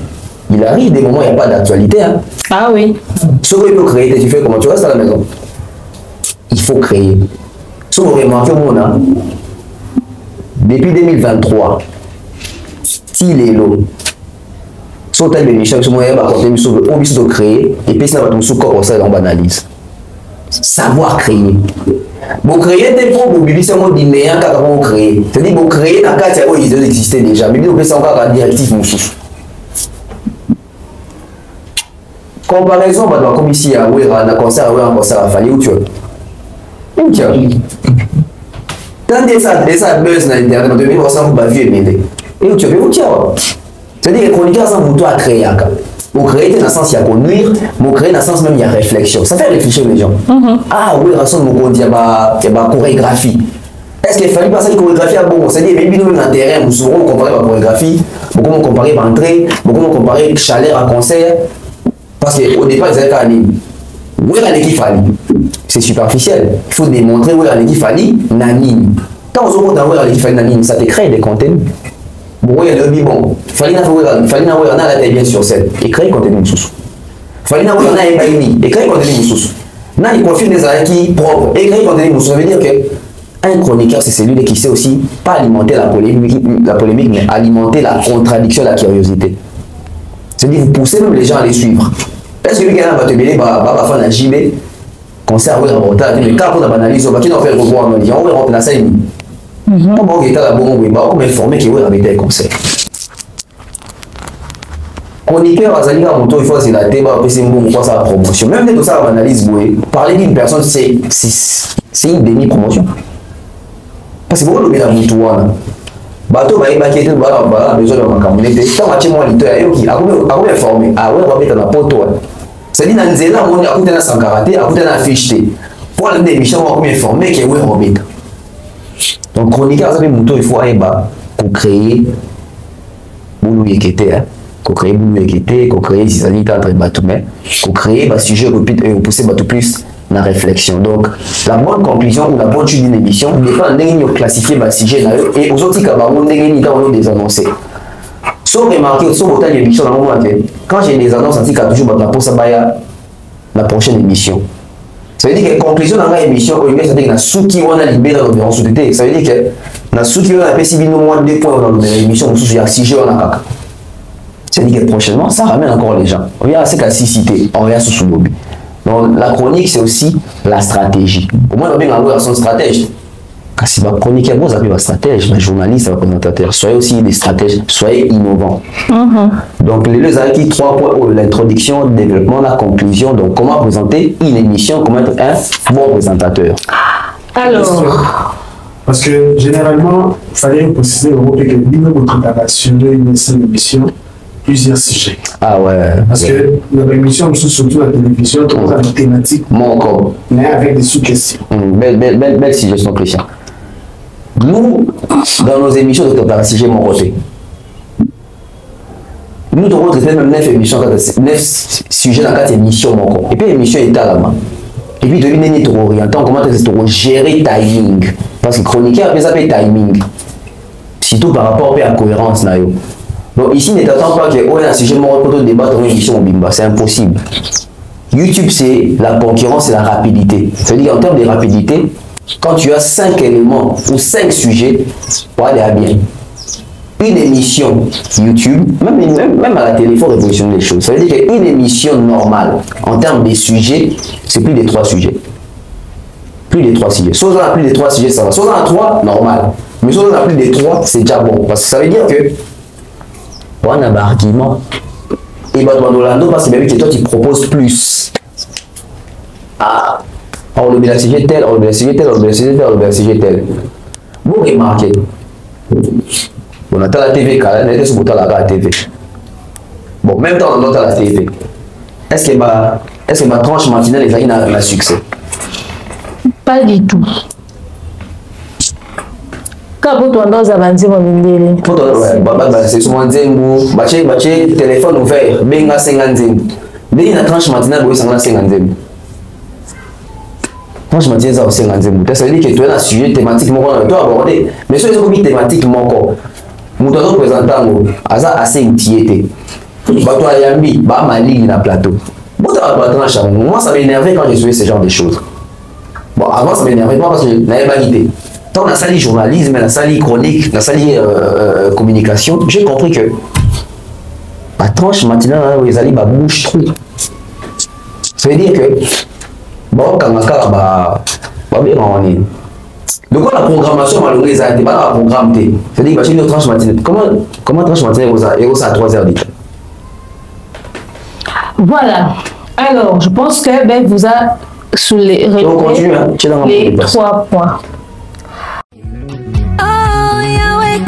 il arrive des moments où il n'y a pas d'actualité. Hein. Ah oui. Ce que tu peux créer, tu fais comment tu restes à la maison. Il faut créer. Si vous remarquez, depuis 2023, s'il est là, sur telle émission, on va créer, et puis ça va nous comme ça, on analyse. Savoir créer. Vous créez des points, vous vivez seulement d'INEA quand vous créez. C'est-à-dire que vous créez dans le cas où ils existaient déjà, mais vous faites encore un directif. comparaison comme ici à un concert à Fali où tu vois. Quand ça buzz dans l'internet, on devient ça vous baviez mêlé. Et où tu veux où tu vois. C'est-à-dire que chroniqueur ça vous doit créer un cas. Vous créez dans le sens il y a conduire, vous créez dans le sens même il y a réflexion. Ça fait réfléchir les gens. Ah oui, raison mon il y a chorégraphie. Est-ce qu'il fallait passer une chorégraphie à bon? C'est-à-dire même nous dans le terrain, nous souvent comparer la chorégraphie, beaucoup comparer l'entrée, beaucoup comparer chaleur à concert. Parce qu'au départ, ils avaient qu'à anime. Où est l'équipe Fali? C'est superficiel. Il faut démontrer où est l'équipe Fali, n'anime. Quand on se rend dans où est l'équipe Fali, n'anime, ça te crée des contenus. Bon, il y a le bibon. Fali n'a la tête bien sur scène. Et crée contenu sous. Fali n'a pas ébaini. Et crée contenu sous. N'a il confie des acquis propres. Et crée contenu sous. Ça veut dire que un chroniqueur, c'est celui qui sait aussi pas alimenter la polémique, mais alimenter la contradiction, la curiosité. C'est-à-dire vous poussez même les gens à les suivre. Est-ce que quelqu'un va te dire, bah, faire un JB, concert, oui, mais quand on a banalisé, on va faire revoir, on va remplacer une. Comment on est à la bonne, on va informer qu'il y a un concert. Chroniqueur, il faut la débat, c'est une bonne promotion. Même dès que ça, on analyse, parler d'une personne, c'est une demi-promotion. Parce que vous avez la boutoune. Bateau va évacuer tout le besoin de ma communauté. Tant que tu m'as dit, tu as informé. Ah ouais, on va mettre dans la poteau. C'est-à-dire, dans les éléments, on a coûté dans karaté, on a coûté dans fiche. Pour l'émission, on va informer qu'il y a un robot. Donc, chroniqueur, il faut aller pour créer boulou yekete, pour créer boulou yekete, pour créer des années entre bateaux, pour créer un sujet et pousser bateau plus la réflexion. Donc, la bonne conclusion ou la bonne chute d'une émission dépend de classifier le sujet et aux autres camarades, on des annoncés. Sauf remarquer, sauf autant d'émissions dans le moment, quand j'ai des annonces, on dit qu'il y a toujours la prochaine émission. Ça veut dire que la conclusion dans l'émission, ça veut dire que on a libéré dans l'opération sous-tété. Ça veut dire que on a fait moins de 2 points dans l'émission, il y a 6 jours. Ça veut dire que prochainement, ça ramène encore les gens. On vient à ce qu'à 6 cités, on vient sous lobby. Donc la chronique, c'est aussi la stratégie. Au moins, on a bien son stratège. Quand c'est ma chronique, vous avez un stratège, un journaliste, un présentateur. Soyez aussi des stratèges, soyez innovants. Donc, les acquis 3 points, l'introduction, le développement, la conclusion. Donc, comment présenter une émission, comment être un bon présentateur. Alors. Parce que généralement, il fallait préciser que votre assurer une seule émission. Plusieurs sujets. Ah ouais. Parce que notre émission, surtout la télévision, on a une thématique. Mais avec des sous-questions. Belle suggestion, Christian. Nous, dans nos émissions, nous avons un sujet mon côté. Nous devons traiter même 9 émissions, 9 sujets dans 4 émissions. Et puis l'émission est à la main. Et puis deviner trop orientant, comment gérer timing. Parce que chroniqueur, ça fait timing. Surtout par rapport à la cohérence. Donc ici, ne t'attends pas qu'il y ait un sujet pour débattre dans une émission au Bimba, c'est impossible. YouTube, c'est la concurrence et la rapidité. C'est-à-dire en termes de rapidité, quand tu as 5 éléments ou 5 sujets, pour aller à bien. Une émission YouTube, même à la télé, il faut révolutionner les choses. Ça veut dire qu'une émission normale, en termes de sujets, c'est plus de 3 sujets. Plus de 3 sujets. Soit on a plus de 3 sujets, ça va. Soit on a 3, normal. Mais soit on a plus de 3, c'est déjà bon. Parce que ça veut dire que on a un argument. Et Orlando, parce que toi, tu proposes plus. Ah, on le met la sujet tel, on le met la sujet tel, on le met la sujet tel, on le met la sujet tel. Vous remarquez. On a la TV, on a sur la TV. Bon, même temps, on a la TV. Est-ce que ma tranche matinale est un succès? Pas du tout. Quand vous tendance à vendre mon mindele. C'est souvent Zembo, baché téléphone ouvert, benga 50 Zembo. Dès une tranche matinale, vous avez 50 Zembo. Tranche matinale, ça 50 Zembo. Ça veut dire que tu as un sujet thématique, tu as abordé. Mais sur les autres thématiques, nous devons présenter assez intiété. Bato Ayambi, ma ligne dans le plateau. Moi, ça m'énervait quand j'ai suivi ce genre de choses. Bon, avant, ça m'énervait pas parce que je n'avais pas l'idée. Dans la salle journalisme, la salle chronique, la salle communication, j'ai compris que la tranche matinale, les alliés bouge trop. Ça veut dire que bon, quand bien on est. Donc la programmation malheureuse a été pas la programme. C'est-à-dire que une tranche matinale. Comment tranche matinale est à 3h du temps? Voilà. Alors, je pense que Ben vous a soulevé les 3 points. Oh, Yahweh,